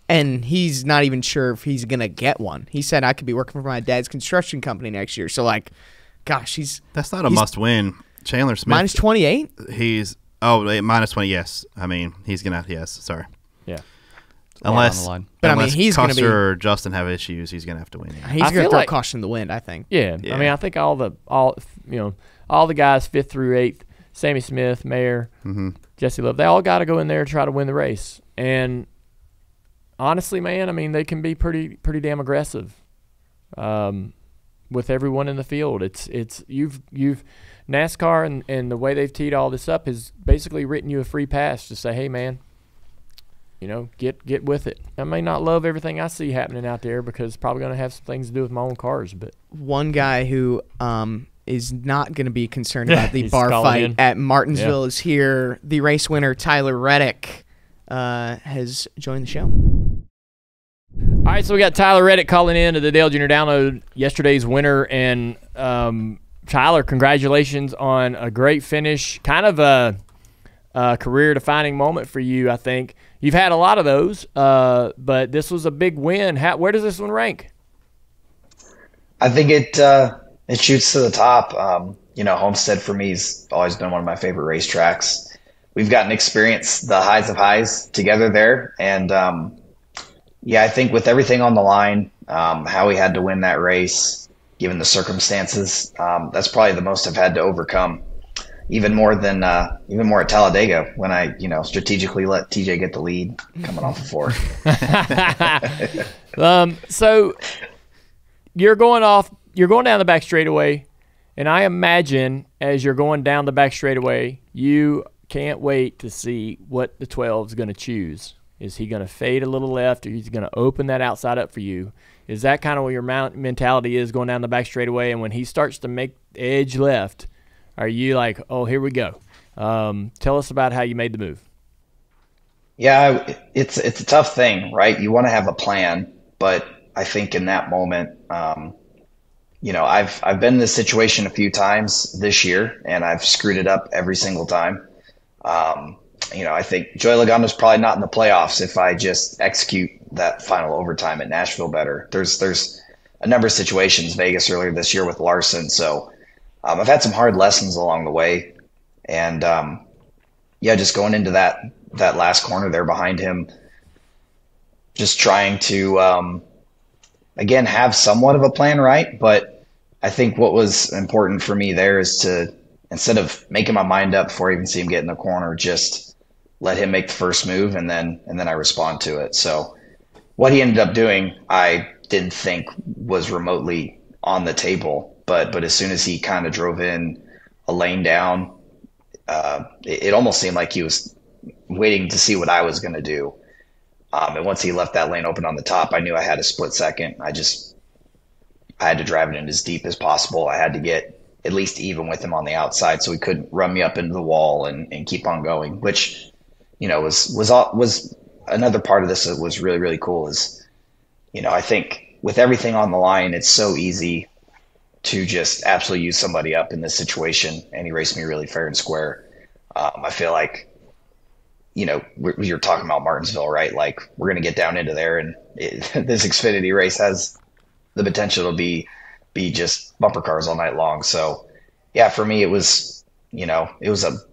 And he's not even sure if he's going to get one. He said, I could be working for my dad's construction company next year. So, like, gosh, that's not a must-win. Chandler Smith. -28? He's -20, yes. I mean, he's going to, yes, sorry. Yeah. Unless, but I mean, he's going to be. Or Justin have issues, he's going to have to win. Yeah. He's going to throw caution in the wind, I think. Yeah. I mean, I think all the guys 5th through 8th, Sammy Smith, Mayer, Jesse Love, they all got to go in there and try to win the race. And honestly, man, I mean, they can be pretty damn aggressive with everyone in the field. You've NASCAR and the way they've teed all this up has basically written you a free pass to say, hey, man, get with it. I may not love everything I see happening out there because it's probably going to have some things to do with my own cars. But one guy who is not going to be concerned about the bar fight at Martinsville is here. The race winner, Tyler Reddick, has joined the show. All right, so we got Tyler Reddick calling in to the Dale Jr. Download, yesterday's winner. And Tyler, congratulations on a great finish. Kind of a career-defining moment for you, I think. You've had a lot of those, but this was a big win. Where does this one rank? I think it shoots to the top. Homestead for me has always been one of my favorite racetracks. We've gotten to experience the highs of highs together there, and I think with everything on the line, how we had to win that race, given the circumstances, that's probably the most I've had to overcome. Even more at Talladega when I, strategically let TJ get the lead coming off of 4. So you're going down the back straightaway, and I imagine as you're going down the back straightaway, you can't wait to see what the 12 is going to choose. Is he going to fade a little left, or he's going to open that outside up for you? Is that kind of what your mentality is going down the back straightaway? And when he starts to make edge left, are you like, oh, here we go? Tell us about how you made the move. Yeah, it's a tough thing, right? You want to have a plan, but I think in that moment, I've been in this situation a few times this year, and I've screwed it up every single time. I think Joey Logano's probably not in the playoffs if I just execute that final overtime at Nashville better. There's a number of situations, Vegas earlier this year with Larson, so I've had some hard lessons along the way, and just going into that last corner there behind him, just trying to again have somewhat of a plan, right? But I think what was important for me there is to, instead of making my mind up before I even see him get in the corner, just let him make the first move and then I respond to it. So what he ended up doing, I didn't think was remotely on the table. But as soon as he kind of drove in a lane down, it almost seemed like he was waiting to see what I was going to do. And once he left that lane open on the top, I knew I had a split second. I had to drive it in as deep as possible. I had to get at least even with him on the outside so he couldn't run me up into the wall and keep on going, which, was another part of this that was really, really cool is, I think with everything on the line, it's so easy to just absolutely use somebody up in this situation, and he raced me really fair and square. I feel like, you're talking about Martinsville, right? Like, we're going to get down into there, and this Xfinity race has the potential to be just bumper cars all night long. So, yeah, for me, it was,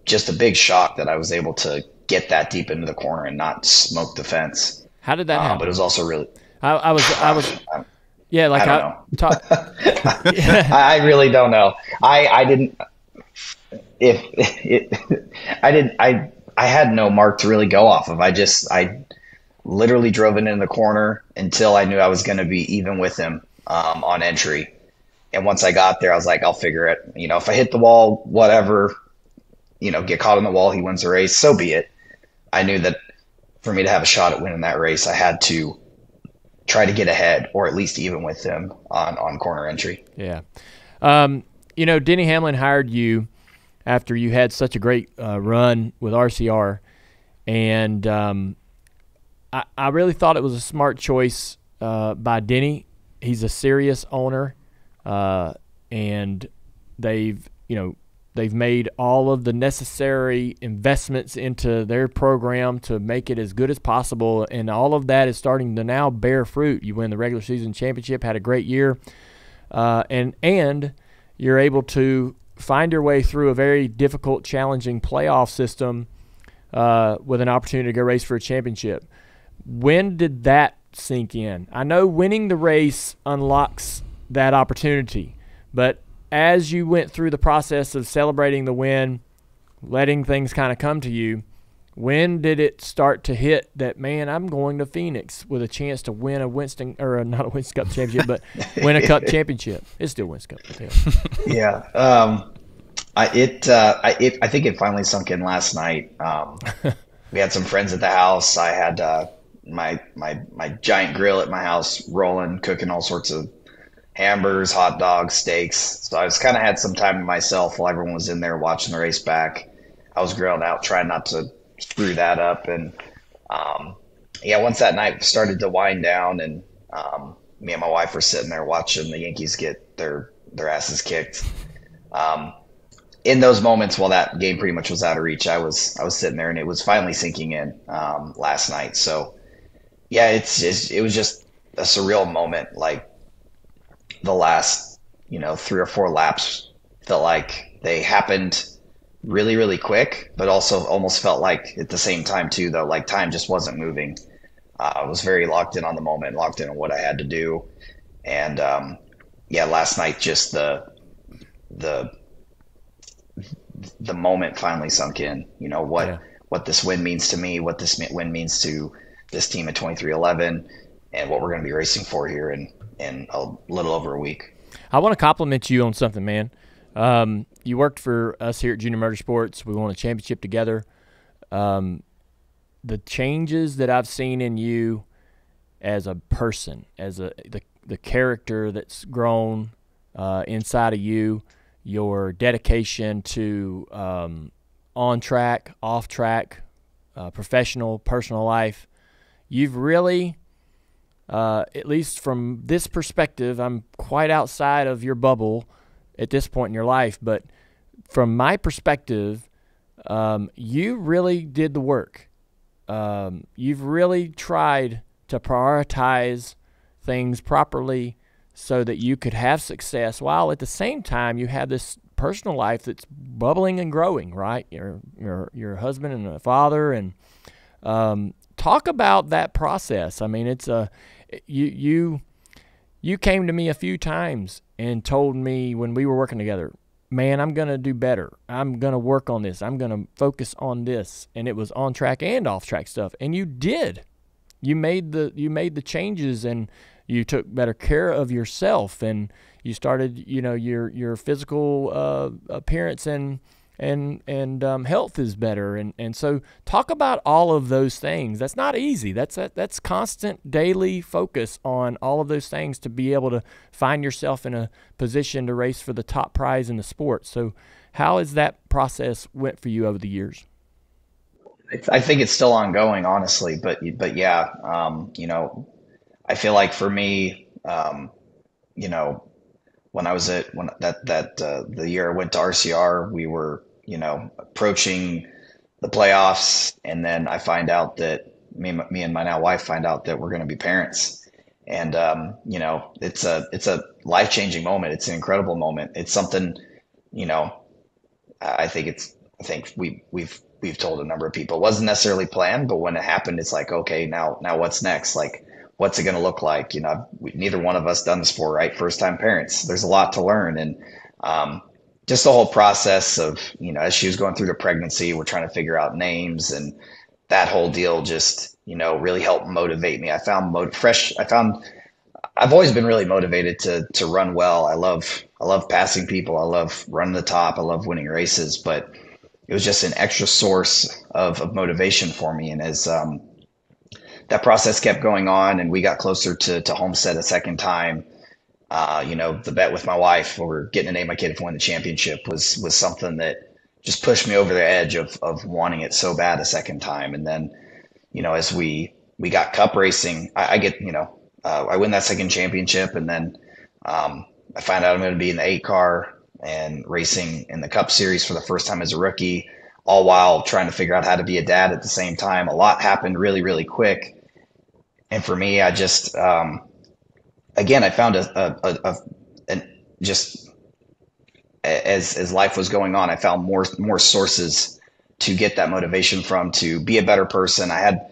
just a big shock that I was able to get that deep into the corner and not smoke the fence. How did that happen? But it was also really. I was. Yeah, like I don't know. I really don't know. I didn't. I had no mark to really go off of. I literally drove it in the corner until I knew I was going to be even with him on entry. And once I got there, I was like, I'll figure it. If I hit the wall, whatever. Get caught on the wall, he wins the race. So be it. I knew that for me to have a shot at winning that race, I had to try to get ahead or at least even with him on corner entry. Yeah. Denny Hamlin hired you after you had such a great run with RCR, and I really thought it was a smart choice by Denny. He's a serious owner. and they've made all of the necessary investments into their program to make it as good as possible, and all of that is starting to now bear fruit. You win the regular season championship, had a great year, and you're able to find your way through a very difficult, challenging playoff system with an opportunity to go race for a championship. When did that sink in? I know winning the race unlocks that opportunity, but as you went through the process of celebrating the win, letting things kind of come to you, when did it start to hit that, man, I'm going to Phoenix with a chance to win a Winston, or not a Winston Cup championship, but win a Cup championship? It's still Winston Cup. Yeah. I think it finally sunk in last night. We had some friends at the house. I had my giant grill at my house rolling, cooking all sorts of hamburgers, hot dogs, steaks. So I was kind of had some time to myself while everyone was in there watching the race back. I was grilling out, trying not to screw that up. And once that night started to wind down, and me and my wife were sitting there watching the Yankees get their asses kicked. In those moments, while that game pretty much was out of reach, I was sitting there, and it was finally sinking in last night. So yeah, it was just a surreal moment. Like, the last 3 or 4 laps felt like they happened really, really quick, but also almost felt like at the same time too, though, like time just wasn't moving. I was very locked in on the moment, locked in on what I had to do. And last night, just the moment finally sunk in, what this win means to me, what this win means to this team at 2311, and what we're going to be racing for here in a little over a week. I want to compliment you on something, man. You worked for us here at Junior Motorsports. We won a championship together. The changes that I've seen in you as a person, as the character that's grown inside of you, your dedication to on track, off track, professional, personal life, you've really, at least from this perspective, I'm quite outside of your bubble at this point in your life, but from my perspective, you really did the work. You've really tried to prioritize things properly so that you could have success, while at the same time you have this personal life that's bubbling and growing, right? Your husband and a father, and talk about that process. I mean, it's you came to me a few times and told me when we were working together, man, I'm going to do better. I'm going to work on this. I'm going to focus on this. And it was on track and off track stuff. And you did. You made the changes, and you took better care of yourself, and you started, your physical appearance and health is better. And so talk about all of those things. That's not easy. That's constant daily focus on all of those things to be able to find yourself in a position to race for the top prize in the sport. So how has that process went for you over the years? I think it's still ongoing, honestly, but yeah, I feel like for me, when I was the year I went to RCR, we were, approaching the playoffs, and then I find out that me and my now wife find out that we're going to be parents, and it's a life-changing moment. It's an incredible moment. It's something, I think we've told a number of people. It wasn't necessarily planned, but when it happened, it's like, okay, now what's next? Like, what's it going to look like? Neither one of us done this before, right? First time parents. There's a lot to learn. And just the whole process of, as she was going through the pregnancy, we're trying to figure out names, and that whole deal just, really helped motivate me. I've always been really motivated to run well. I love passing people. I love running the top. I love winning races, but it was just an extra source of motivation for me. And as that process kept going on, and we got closer to Homestead a second time, the bet with my wife over getting to name my kid if we win the championship was something that just pushed me over the edge of wanting it so bad a second time. And then, as we got cup racing, I win that second championship, and then I find out I'm going to be in the 8 car and racing in the Cup Series for the first time as a rookie, all while trying to figure out how to be a dad at the same time. A lot happened really, really quick. And for me, I just, again, I found just as life was going on, I found more sources to get that motivation from, to be a better person. I had,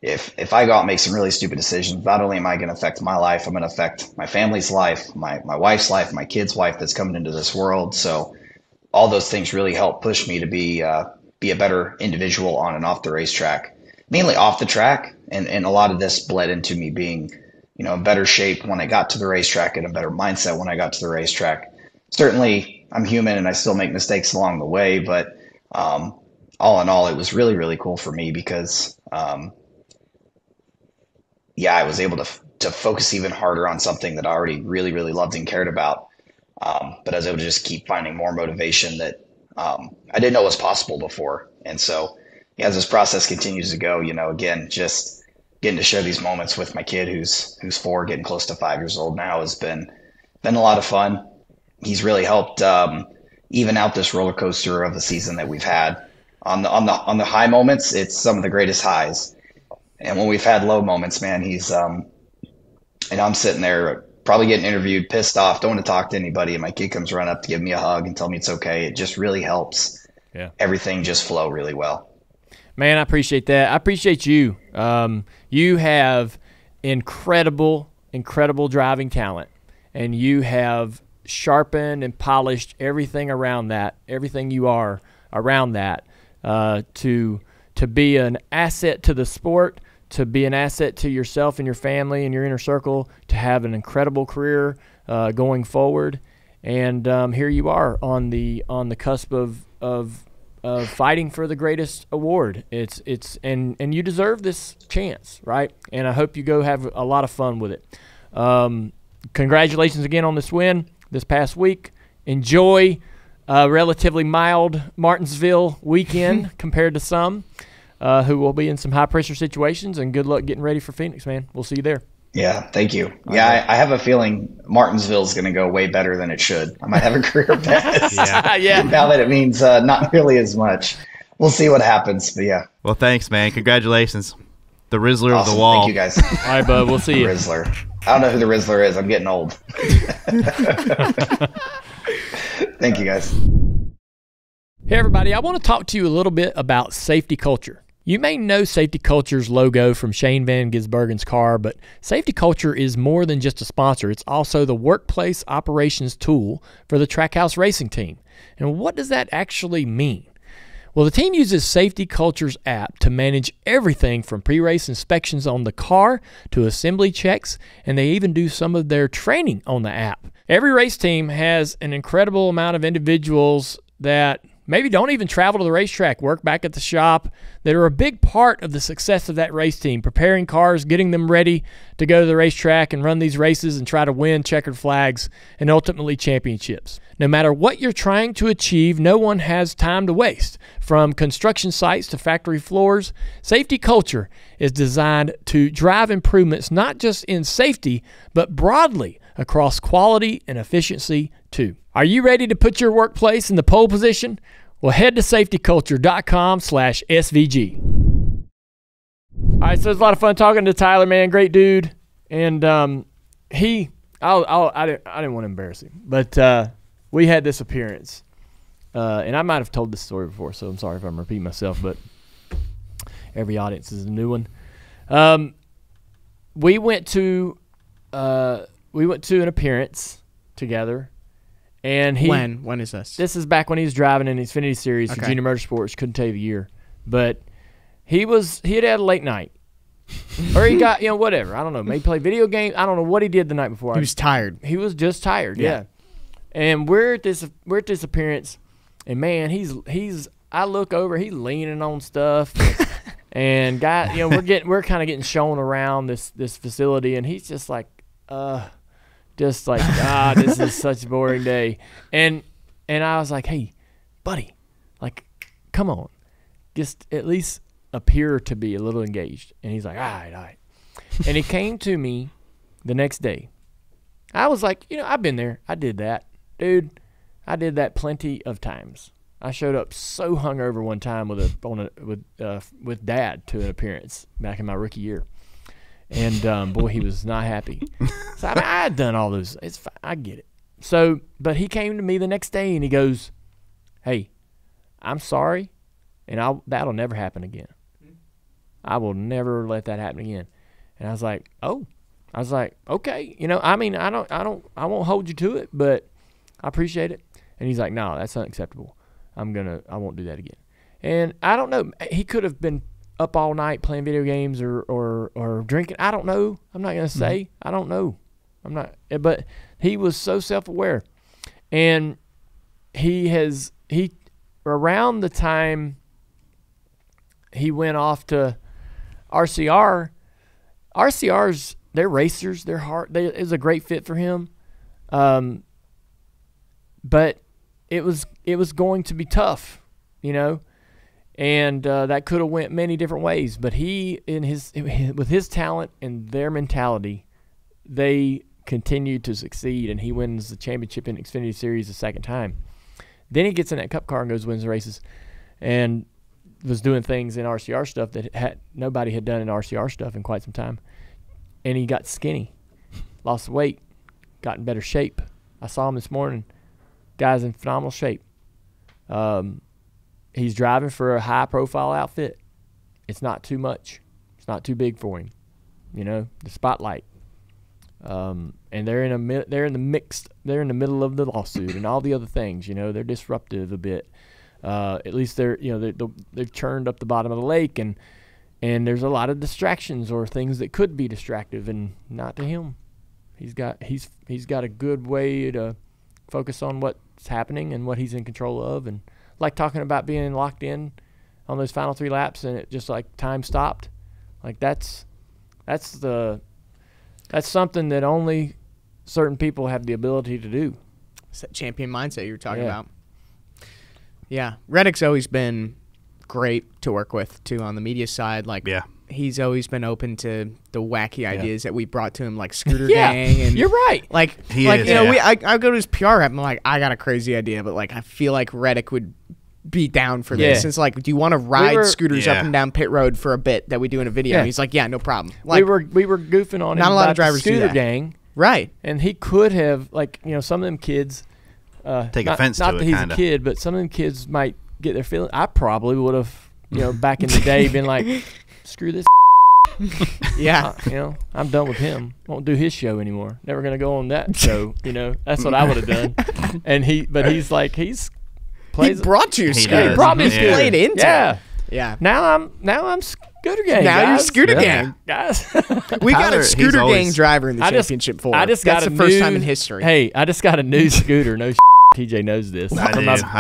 if I go out and make some really stupid decisions, not only am I going to affect my life, I'm going to affect my family's life, my wife's life, my kid's life that's coming into this world. So all those things really help push me to be a better individual on and off the racetrack, mainly off the track. And a lot of this bled into me being, in better shape when I got to the racetrack and a better mindset when I got to the racetrack. Certainly I'm human and I still make mistakes along the way, but all in all, it was really, really cool for me because, I was able to focus even harder on something that I already really, really loved and cared about. But I was able to just keep finding more motivation that I didn't know was possible before. And so as this process continues to go, again, just getting to share these moments with my kid who's 4, getting close to 5 years old now, has been a lot of fun. He's really helped even out this roller coaster of a season that we've had. On the high moments, it's some of the greatest highs. And when we've had low moments, man, he's and I'm sitting there probably getting interviewed, pissed off, don't want to talk to anybody, and my kid comes running up to give me a hug and tell me it's okay. It just really helps everything just flow really well. Man, I appreciate that. I appreciate you. You have incredible driving talent, and you have sharpened and polished everything around that, everything you are around that, to be an asset to the sport, to be an asset to yourself and your family and your inner circle, to have an incredible career going forward. And here you are on the cusp of fighting for the greatest award. And you deserve this chance, right? And I hope you go have a lot of fun with it. Congratulations again on this win this past week. Enjoy a relatively mild Martinsville weekend compared to some who will be in some high-pressure situations, and good luck getting ready for Phoenix, man. We'll see you there. Yeah, thank you. Yeah, I have a feeling Martinsville is going to go way better than it should. I might have a career pass. Yeah. Now that it means not really as much. We'll see what happens, but yeah. Well, thanks, man. Congratulations. The Rizzler Awesome. of the wall. Thank you, guys. All right, bud. We'll see you. Rizzler. I don't know who the Rizzler is. I'm getting old. Thank you, guys. Hey, everybody. I want to talk to you a little bit about safety culture. You may know Safety Culture's logo from Shane Van Gisbergen's car, but Safety Culture is more than just a sponsor. It's also the workplace operations tool for the Trackhouse Racing team. And what does that actually mean? Well, the team uses Safety Culture's app to manage everything from pre-race inspections on the car to assembly checks, and they even do some of their training on the app. Every race team has an incredible amount of individuals that maybe don't even travel to the racetrack, work back at the shop, that are a big part of the success of that race team, preparing cars, getting them ready to go to the racetrack and run these races and try to win checkered flags and ultimately championships. No matter what you're trying to achieve, no one has time to waste. From construction sites to factory floors, Safety Culture is designed to drive improvements not just in safety, but broadly across quality and efficiency too. Are you ready to put your workplace in the pole position? Well, head to safetyculture.com/SVG. All right, so it's a lot of fun talking to Tyler, man. Great dude. And I didn't want to embarrass him, but we had this appearance. And I might have told this story before, so I'm sorry if I'm repeating myself, but every audience is a new one. We went to an appearance together. And when is this? This is back when he was driving in the Xfinity Series for Junior Motorsports. Couldn't tell you the year, but he had a late night, or he got whatever. I don't know. Maybe play video games. I don't know what he did the night before. He was tired. He was just tired. Yeah. And we're at this appearance, and man, he's. I look over. He's leaning on stuff, and we're kind of getting shown around this facility, and he's just like, this is such a boring day. And I was like, hey, buddy, like, come on. Just at least appear to be a little engaged. And he's like, all right. And he came to me the next day, I was like, I've been there. I did that. Dude, I did that plenty of times. I showed up so hungover one time with Dad to an appearance back in my rookie year. And, boy, he was not happy. So, I had done all those. It's fine. I get it. So, but he came to me the next day, and he goes, hey, I'm sorry, and that'll never happen again. I will never let that happen again. And I was like, oh. I was like, okay. I won't hold you to it, but I appreciate it. And he's like, no, that's unacceptable. I won't do that again. And I don't know. He could have been up all night playing video games or drinking. I don't know. I'm not going to say. I don't know. I'm not. But he was so self-aware. And around the time he went off to RCRs, they're racers. They're hard. It was a great fit for him. But it was going to be tough, and that could have went many different ways. But with his talent and their mentality, they continued to succeed, and he wins the championship in Xfinity Series the second time. Then he gets in that Cup car and goes wins the races, and was doing things in RCR stuff that nobody had done in RCR stuff in quite some time. And he got skinny, lost weight, got in better shape. I saw him this morning. Guy's in phenomenal shape. He's driving for a high-profile outfit. It's not too much. It's not too big for him. The spotlight. And they're in the middle of the lawsuit and all the other things. They're disruptive a bit. At least they've churned up the bottom of the lake, and there's a lot of distractions or things that could be distractive, and not to him. He's got a good way to focus on what's happening and what he's in control of, and like talking about being locked in on those final 3 laps and it just like time stopped. Like that's something that only certain people have the ability to do. It's that champion mindset you were talking about. Yeah, Reddick's always been great to work with too on the media side. He's always been open to the wacky ideas that we brought to him, like Scooter Gang. And you're right. I go to his PR rep. I'm like, I got a crazy idea, but I feel like Reddick would be down for this. It's like, do you want to ride scooters up and down pit road for a bit that we do in a video? And he's like, yeah, no problem. We were goofing on him. Not a lot of drivers Scooter do that. Gang, right? And he could have some of them kids take offense to it. Not that he's a kid, but some of them kids might get their feelings. I probably would have, back in the day, been like, screw this. I'm done with him. Won't do his show anymore. Never gonna go on that show. That's what I would have done. And he brought you a scooter. He brought me a scooter. Played into it. Yeah. Now I'm Scooter Gang. Now guys. you're Scooter Gang, guys. We got a Scooter Gang driver in the championship for. That's the first time in history. Hey, I just got a new scooter. No. TJ knows this. I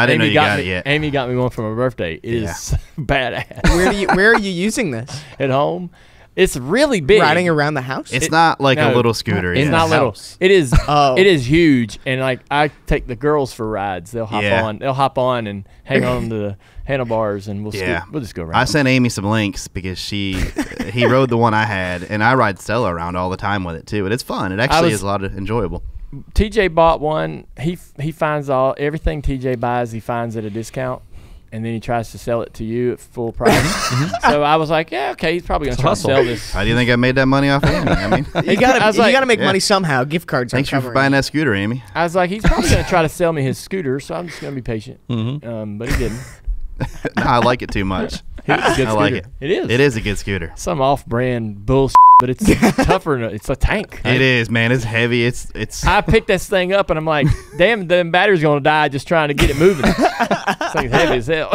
didn't know you got it yet. Amy got me one for my birthday. It is badass. Where are you using this? At home. It's really big. Riding around the house? It's not like a little scooter. It's not little. It is. It is huge, and I take the girls for rides. They'll hop on. They'll hop on and hang on to the handlebars, and we'll just go around. I sent Amy some links because he rode the one I had, and I ride Stella around all the time with it too. And it's fun. It actually is a lot of enjoyable. TJ bought one. He finds everything TJ buys. He finds at a discount. And then he tries to sell it to you at full price. So I was like, yeah, okay, he's probably going to try to sell this. How do you think I made that money off Amy? I mean, you got to make money somehow. Gift cards. Thanks for buying that scooter, Amy. I was like, he's probably going to try to sell me his scooter, so I'm just going to be patient. But he didn't. No, I like it too much. I like it. It is. It is a good scooter. Some off-brand bullshit, but it's tougher. It's a tank. It is, man. It's heavy. It's. I picked this thing up, and I'm like, damn, the battery's going to die just trying to get it moving. It's like heavy as hell.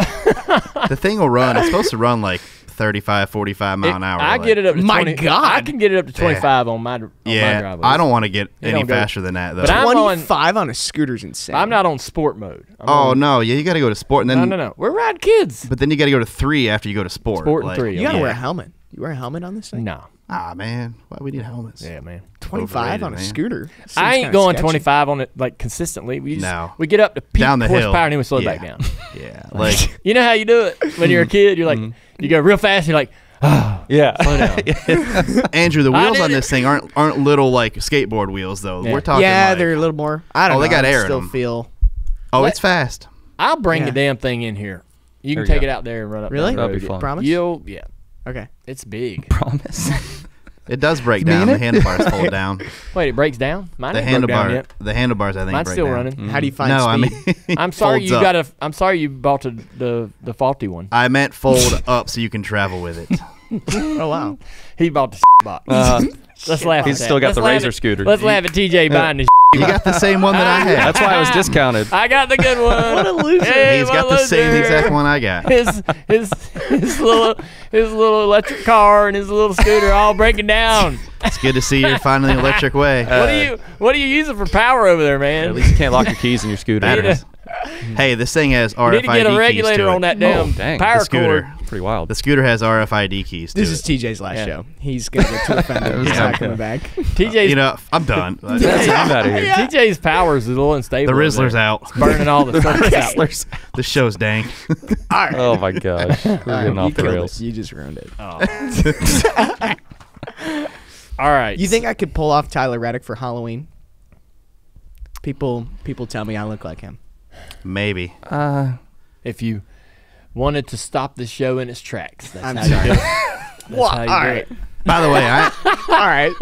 The thing will run. It's supposed to run like 35, 45 mile an hour. I get it up to 20. My God. I can get it up to 25 on my driveway. I don't want to get any faster than that, though. But 25 on a scooter's insane. I'm not on sport mode. No. Yeah, you got to go to sport. And then, No. We're riding kids. But then you got to go to 3 after you go to sport. Sport and 3. You got to wear a helmet. You wear a helmet on this thing? No. Ah, man. Why we need helmets? Yeah, man. 25 on a scooter? I ain't going 25 on it like consistently. We get up to peak down the horsepower hill. And then we slow it back down. Yeah. You know how you do it when you're a kid? You're like, you go real fast. You're like, Yeah. Slow down. Andrew, the I wheels did on it. this thing aren't little like skateboard wheels though. Yeah. We're talking. Yeah, like, they're a little more. I don't Oh, know. they got I air in still them. feel. it's fast. I'll bring Yeah. the damn thing in here. You can There you take go. it out there and run up. Really? down the That'd be road. fun. Promise? Yeah. Okay. It's big. Promise. It does break down. The handlebars fold down. Wait, it breaks down? Mine The ain't broke down yet. handlebars, I think. Mine's break still down. running. How do you find No, speed? I mean, I'm sorry folds you up. got a. I'm sorry you bought the faulty one. I meant fold up so you can travel with it. Oh wow. He bought the box. Let's laugh. He's at still that. got Let's the laugh Razor at- scooter. Let's laugh at TJ buying the. You got the same one that I had. That's why I was discounted. I got the good one. What a loser! Hey, He's what got a the same loser. exact one I got. His little electric car and his little scooter all breaking down. It's good to see you're finding the electric way. What are you using for power over there, man? At least you can't lock your keys in your scooter. Batteries. Hey, this thing has You RFID need to get a keys regulator to it. on that damn dang. power The scooter. cord. Pretty wild. The scooter has RFID keys to This it. is TJ's last Yeah. show. He's gonna get too offended. He's not coming back. TJ's You know, I'm done. I'm out of here. TJ's power is a little unstable. The over Rizzler's there. out. Burning all the surface out. The show's dank. All right. Oh my gosh. We're getting you off the killed rails. it. You just ruined it. All right. You think I could pull off Tyler Reddick for Halloween? People tell me I look like him. Maybe. if you wanted to stop the show in its tracks, that's I'm how you sorry. do it. That's Well, how you all do right. it. By the way, All right.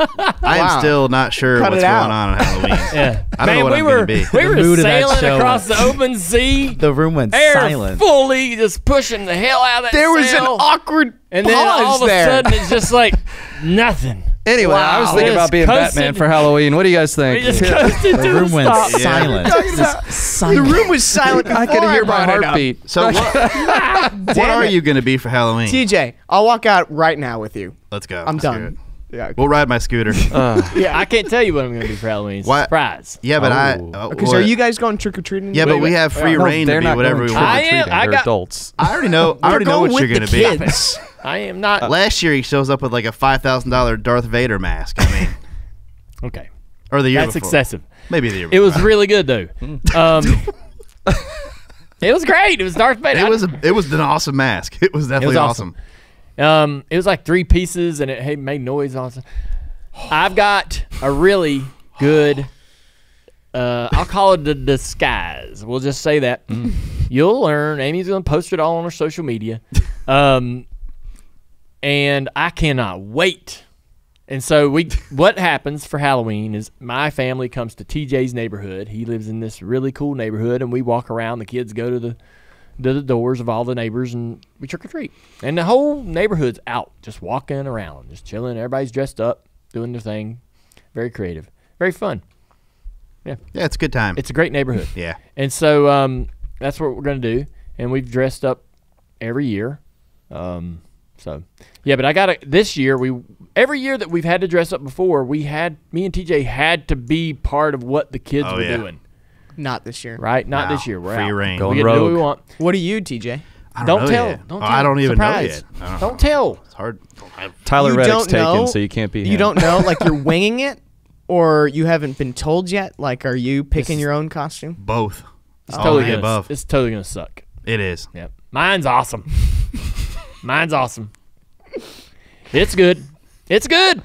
I am Wow. still not sure Cut what's it going out. on Halloween. Yeah. I don't Man, know what we I'm were gonna be. we were mood of that sailing show across was- the open sea. The room went Air silent. fully just pushing the hell out of that There was an sail. awkward And then all pause of a there. sudden it's just like nothing. Anyway, I was Wow. thinking Just about being coasted. Batman for Halloween. What do you guys We think? just coasted The to room a went stop. silent. Talking Just about- silent. The room was silent. I could before hear my brought it up. heartbeat. So what are you going to be for Halloween? TJ, I'll walk out right now with you. Let's go. I'm Let's done. do it. Yeah. We'll ride my scooter. Yeah, I can't tell you what I'm going to do for Halloween. It's a Why- surprise. Yeah, but Because are you guys going trick or treating? Yeah, but we have free No, reign to they're be not whatever going we trick or I want. am- treating. I They're got- adults. I already know. I already know what you're going to be. kids. I am not. Last year he shows up with like a $5,000 Darth Vader mask. I mean, Okay. or the year That's before. excessive. Maybe the year It before. was really good, though. It was great. It was Darth Vader. It was an awesome mask. It was definitely awesome. awesome. It was like 3 pieces, and it made noise. Awesome. I've got a really good. I'll call it the disguise. We'll just say that. You'll learn. Amy's gonna post it all on her social media, and I cannot wait. And so what happens for Halloween is my family comes to TJ's neighborhood. He lives in this really cool neighborhood, and we walk around. The kids go to the doors of all the neighbors, and we trick or treat. And the whole neighborhood's out, just walking around, just chilling. Everybody's dressed up, doing their thing. Very creative, very fun. Yeah, it's a good time. It's a great neighborhood. Yeah. And so that's what we're going to do. And we've dressed up every year. So, yeah, but this year, every year that we've had to dress up before, me and TJ had to be part of what the kids Oh, were yeah. doing. Not this year. Right? Not Wow. this year. We're Free out. reign. We Going can do what we rogue. want. What are you, TJ? I Don't know tell. yet. Don't Oh, tell. I don't even know Surprise. yet. I don't know. Don't tell. It's hard. Tyler You Reddick's don't know- taken, so you can't be You him. don't know, like you're winging it, or you haven't been told yet. Like, are you picking This- your own costume? Both. It's All totally of the gonna. above. It's totally gonna suck. It is. Yep. Mine's awesome. Mine's awesome. It's good. It's good.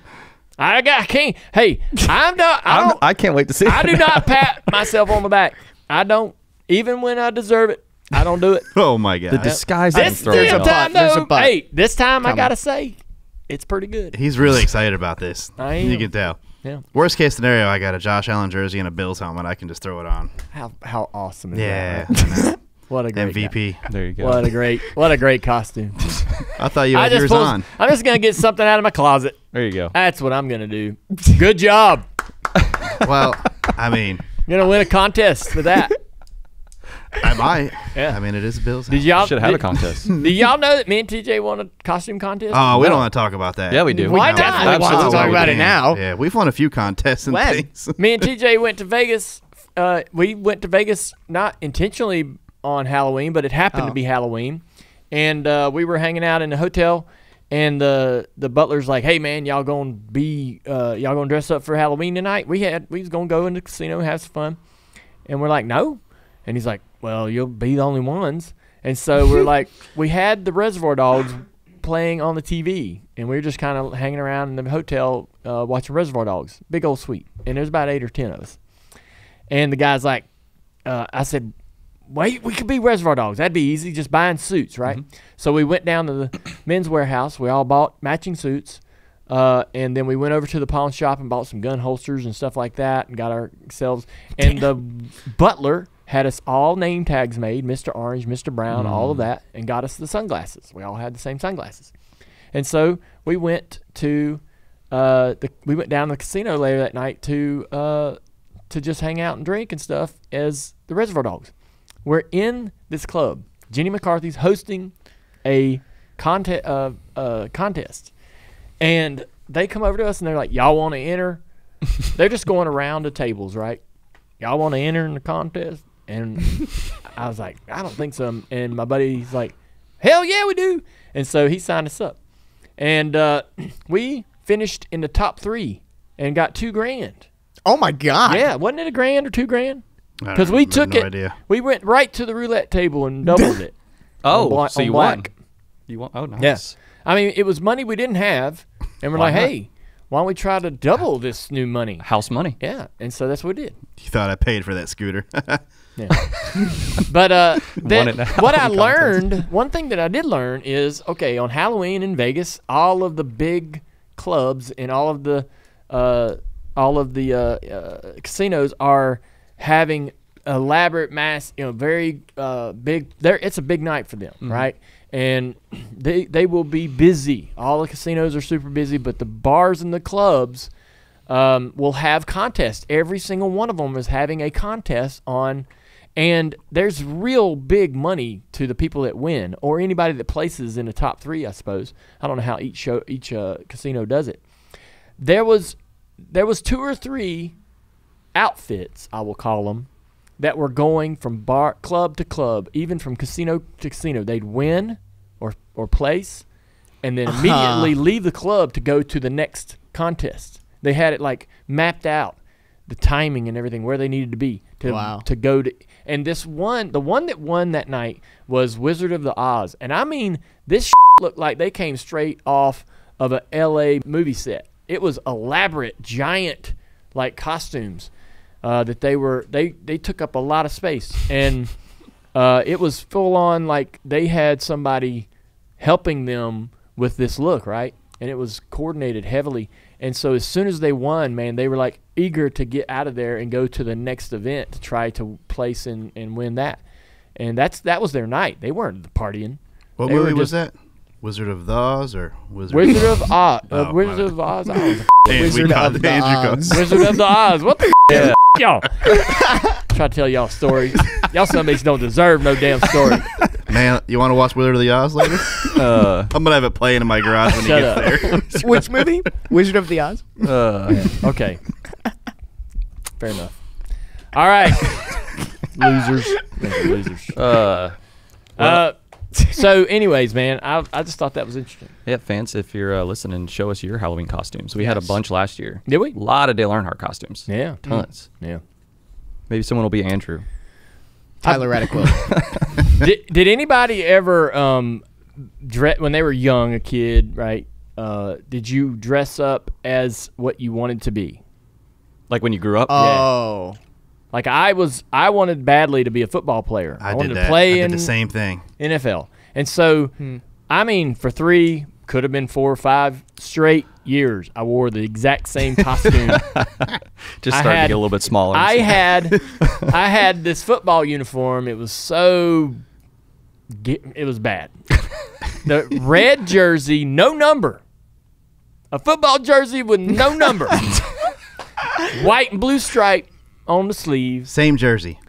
I can't. Hey, I can't wait to see I it do now. not pat myself on the back. I don't. Even when I deserve it, I don't do it. Oh my god. The disguise This is throwing There's a damn off. time, but. There's a though. but. Hey, this time I Coming. gotta say, it's pretty good. He's really excited about this. I am. You can tell. Yeah. Worst case scenario, I got a Josh Allen jersey and a Bills helmet. I can just throw it on. How awesome is Yeah. that? I know. What a great guy. MVP. There you go. What a great costume. I thought you had yours on. I'm just gonna get something out of my closet. There you go. That's what I'm gonna do. Good job. Well, I mean, Gonna win a contest for that. I might. Yeah. I mean, it is a Bills Did helmet. y'all Should have a contest. Did y'all know that me and TJ won a costume contest? Oh, we don't want to talk about that. Yeah, we do. Why We not? definitely want to Absolutely. talk about it Yeah. now. Yeah, we've won a few contests and When? things. Me and TJ went to Vegas. We went to Vegas not intentionally on Halloween, but it happened to be Halloween. And we were hanging out in the hotel, and the butler's like, "Hey man, y'all gonna dress up for Halloween tonight?" We was gonna go in the casino and have some fun, and we're like, "No," and he's like, "Well, you'll be the only ones." And so we're like, we had the Reservoir Dogs playing on the TV, and we were just kind of hanging around in the hotel watching Reservoir Dogs, big old suite, and there's about 8 or 10 of us. And the guy's like, I said, wait, we could be Reservoir Dogs. That'd be easy, just buying suits, right? Mm-hmm. So we went down to the men's warehouse. We all bought matching suits, and then we went over to the pawn shop and bought some gun holsters and stuff like that and got ourselves. And the butler had us all name tags made, Mr. Orange, Mr. Brown, all of that, and got us the sunglasses. We all had the same sunglasses. And so we went to we went down to the casino later that night to just hang out and drink and stuff as the Reservoir Dogs. We're in this club. Jenny McCarthy's hosting a contest. And they come over to us and they're like, y'all want to enter? They're just going around the tables, right? Y'all want to enter in the contest? And I was like, I don't think so. And my buddy's like, hell yeah, we do. And so he signed us up. And we finished in the top 3 and got $2,000. Oh, my God. Yeah, wasn't it $1,000 or $2,000? Because we took it. Idea. We went right to the roulette table and doubled it. So you won. You won. Oh, nice. Yes. Yeah. I mean, it was money we didn't have. And we're like, hey, why don't we try to double this new money? House money. Yeah. And so that's what we did. You thought I paid for that scooter. Yeah. But what I learned, one thing that I did learn is, okay, on Halloween in Vegas, all of the big clubs and all of the casinos are having elaborate mass, very big. It's a big night for them, right? And they will be busy. All the casinos are super busy, but the bars and the clubs will have contests. Every single one of them is having a contest on, and there's real big money to the people that win or anybody that places in the top 3, I suppose. I don't know how each casino does it. There was 2 or 3 outfits, I will call them, that were going from club to club, even from casino to casino. They'd win or place, and then immediately leave the club to go to the next contest. They had it like mapped out, the timing and everything, where they needed to be to go to. And the one that won that night was Wizard of the Oz. And I mean, this looked like they came straight off of a LA movie set. It was elaborate, giant, like costumes. That they took up a lot of space, and it was full on, like they had somebody helping them with this look, right? And it was coordinated heavily. And so as soon as they won, man, they were like eager to get out of there and go to the next event to try to place and win that. And that was their night. They weren't partying. What movie was that? Wizard of Oz or Wizard of Oz? Wizard of Oz. Wizard of the Oz. Wizard of the Oz. What the yeah. Y'all? Try to tell y'all a story. Y'all some bitches don't deserve no damn story. Man, you want to watch Wizard of the Oz later? I'm gonna have it playing in my garage when you get there. Which movie? Wizard of the Oz. Okay. Fair enough. All right. Losers. So, anyways, man, I just thought that was interesting. Yeah, fans, if you're listening, show us your Halloween costumes. We had a bunch last year. Did we? A lot of Dale Earnhardt costumes. Yeah. Tons. Yeah. Maybe someone will be Andrew. Tyler Reddick will. Did anybody ever, when they were young, a kid, right, did you dress up as what you wanted to be? Like when you grew up? Oh. Yeah. Like I wanted badly to be a football player. I wanted to play in the same thing. NFL. And so, I mean, for 3, could have been 4 or 5 straight years, I wore the exact same costume. Just started to get a little bit smaller. I had this football uniform. It was bad. The red jersey, no number. A football jersey with no number. White and blue stripe on the sleeves. Same jersey.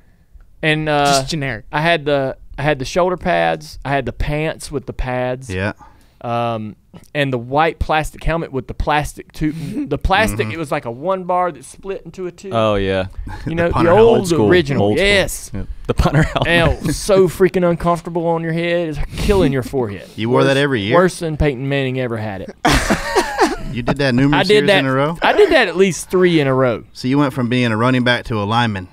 And just generic. I had the shoulder pads. I had the pants with the pads. Yeah. And the white plastic helmet with the plastic tube. The plastic, it was like a 1 bar that split into a 2. Oh yeah. You know, the old original. Old yes. Yeah. The punter helmet. And it was so freaking uncomfortable on your head. It's killing your forehead. You wore that every year? Worse than Peyton Manning ever had it. You did that numerous years in a row? I did that at least 3 in a row. So you went from being a running back to a lineman.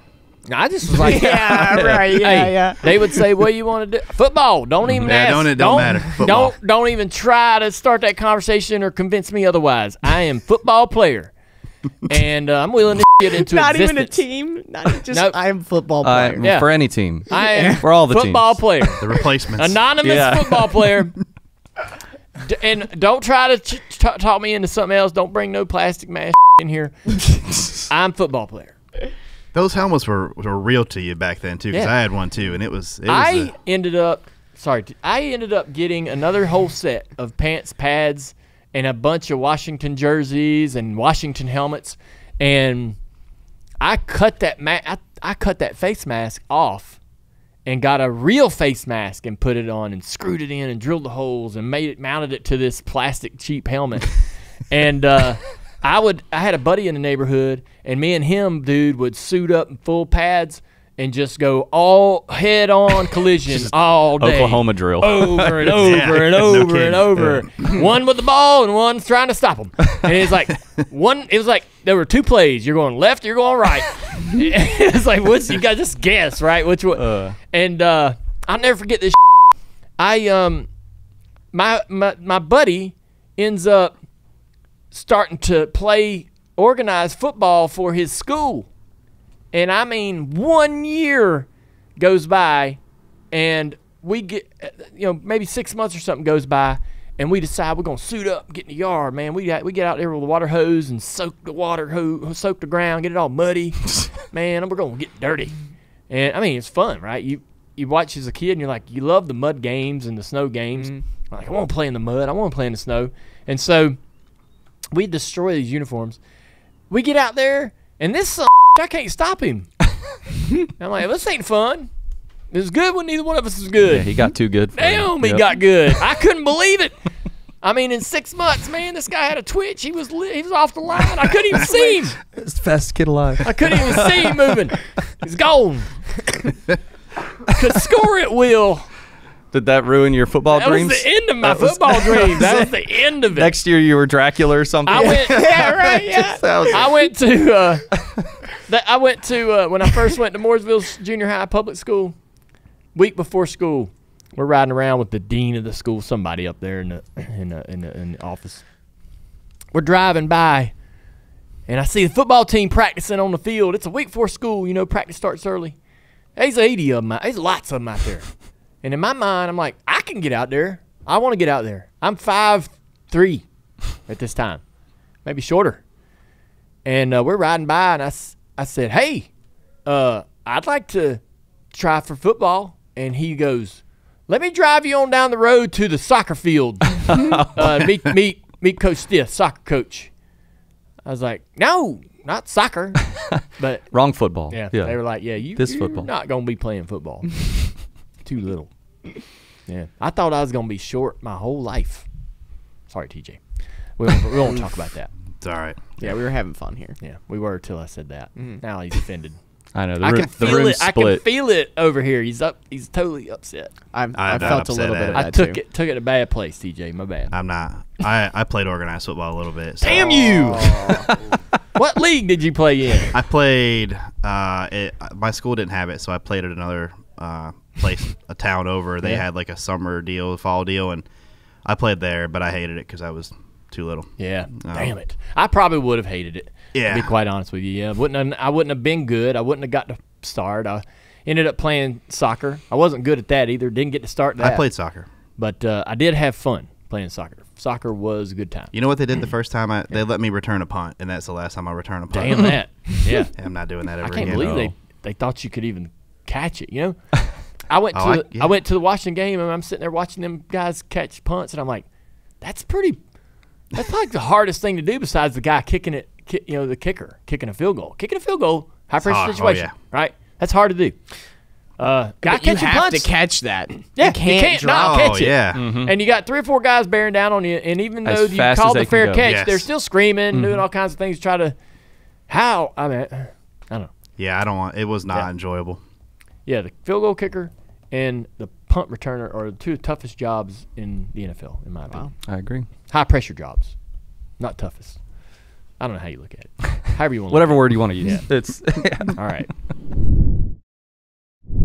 I just was like, Yeah, right, yeah, hey, yeah. They would say, "What do you want to do? Football. Don't even ask. don't matter. Football. Don't even try to start that conversation or convince me otherwise. I am football player, and I'm willing to get into Not existence. even a team. Not even just Nope. I am football player. Yeah. For any team. I am For all the football teams. player, The replacements. anonymous football player." And don't try to talk me into something else. Don't bring no plastic mask in here. I'm football player. Those helmets were real to you back then too, because Yeah. I had one too, and it was. I ended up getting another whole set of pants, pads, and a bunch of Washington jerseys and Washington helmets, and I cut that I cut that face mask off and got a real face mask and put it on and screwed it in and drilled the holes and mounted it to this plastic cheap helmet. And I had a buddy in the neighborhood, and me and him, dude, would suit up in full pads and just go all head-on collision all day. Oklahoma drill. Over and over and over and over. One with the ball and one's trying to stop him. And it's like it was like there were two plays. You're going left, you're going right. It's like you got to just guess, right? Which one? And I'll never forget this. My buddy ends up starting to play organized football for his school. And I mean, 1 year goes by, and we get, maybe 6 months or something goes by, and we decide we're gonna suit up, get in the yard, man. We get out there with the water hose and soak the ground, get it all muddy, man. And we're gonna get dirty. And I mean, it's fun, right? You watch as a kid, and you're like, you love the mud games and the snow games. I'm like, I want to play in the mud, I want to play in the snow, and so we destroy these uniforms. We get out there, and this I can't stop him. I'm like, this ain't fun. It was good when neither one of us was good. Yeah, he got too good for Damn, you. he got good. I couldn't believe it. I mean, in 6 months, man, this guy had a twitch. He was off the line. I couldn't even see him. It's the fastest kid alive. I couldn't even see him moving. He's gone. Could score at will. Did that ruin your football That dreams? was the end of my football dreams. That was the end of it. Next year you were Dracula or something? I went, yeah, right, yeah. I went to when I first went to Mooresville Junior High Public School. Week before school, we're riding around with the dean of the school, somebody up there in the office. We're driving by, and I see the football team practicing on the field. It's a week before school, practice starts early. There's 80 of them. There's lots of them out there. And in my mind, I'm like, I can get out there. I want to get out there. I'm 5'3" at this time, maybe shorter. And we're riding by, and I said, hey, I'd like to try for football. And he goes, let me drive you on down the road to the soccer field. Meet Coach Stiff, soccer coach. I was like, no, not soccer. But Wrong football. yeah, they were like, yeah, you're football. not going to be playing football. Too little. Yeah, I thought I was going to be short my whole life. Sorry, TJ. We won't talk about that. It's all right. Yeah, we were having fun here. Yeah, we were till I said that. Now he's offended. I know. I can The feel room it. I split. can feel it over here. He's totally upset. I I'm felt not a little upset bit of at that I took too. it a bad place, TJ. My bad. I'm not. I played organized football a little bit. So. Damn you! What league did you play in? I played. My school didn't have it, so I played at another place, a town over. They had like a summer deal, fall deal, and I played there, but I hated it because I was too little. Yeah, damn it. I probably would have hated it. Yeah. To be quite honest with you. Yeah, I wouldn't have been good. I wouldn't have got to start. I ended up playing soccer. I wasn't good at that either. Didn't get to start that. I played soccer. But I did have fun playing soccer. Soccer was a good time. You know what they did the first time? They let me return a punt, and that's the last time I return a punt. Damn that. Yeah. I'm not doing that ever I can't again. believe they thought you could even catch it, I went I went to the Washington game, and I'm sitting there watching them guys catch punts, and I'm like, that's probably the hardest thing to do besides the guy kicking it, the kicker kicking a field goal. Kicking a field goal, high pressure situation, right? That's hard to do. Guy But you catching have punts, to catch that. yeah, You can't drop. not catch it. yeah. And you got 3 or 4 guys bearing down on you, and even As though you fast called as the they fair can go. catch, Yes. they're still screaming, doing all kinds of things to try to. I don't know. Yeah, I don't want. It was not enjoyable. Yeah, the field goal kicker and the punt returner are the 2 toughest jobs in the NFL, in my opinion. I agree. High pressure jobs, not toughest. I don't know how you look at it. However you want. Whatever word you want to use. It's All right.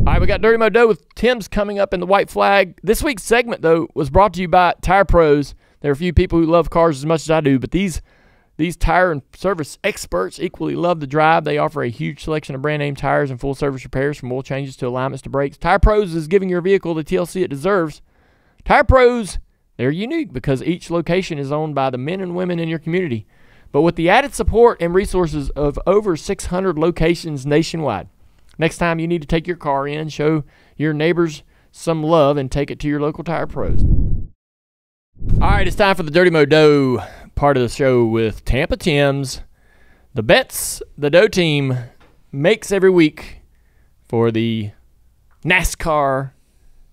All right, we got Dirty Mo Doe with Tim's coming up in the white flag. This week's segment, though, was brought to you by Tire Pros. There are a few people who love cars as much as I do, but these tire and service experts equally love the drive. They offer a huge selection of brand-name tires and full-service repairs from oil changes to alignments to brakes. Tire Pros is giving your vehicle the TLC it deserves. Tire Pros, they're unique because each location is owned by the men and women in your community, but with the added support and resources of over 600 locations nationwide. Next time you need to take your car in, show your neighbors some love and take it to your local Tire Pros. All right, it's time for the Dirty Mo Doe part of the show with Tampa Tim's. The bets the Doe team makes every week for the NASCAR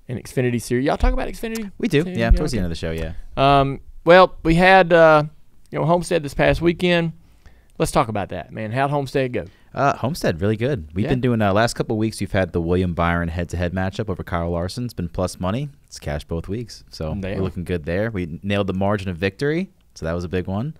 and Xfinity series. Y'all talk about Xfinity? We do, yeah, towards the end of the show, yeah. Well, we had Homestead this past weekend. Let's talk about that, man. How'd Homestead go? Homestead, really good. We've been doing last couple of weeks. We've had the William Byron head-to-head matchup over Kyle Larson. It's been plus money. It's cashed both weeks, so we're looking good there. We nailed the margin of victory, so that was a big one.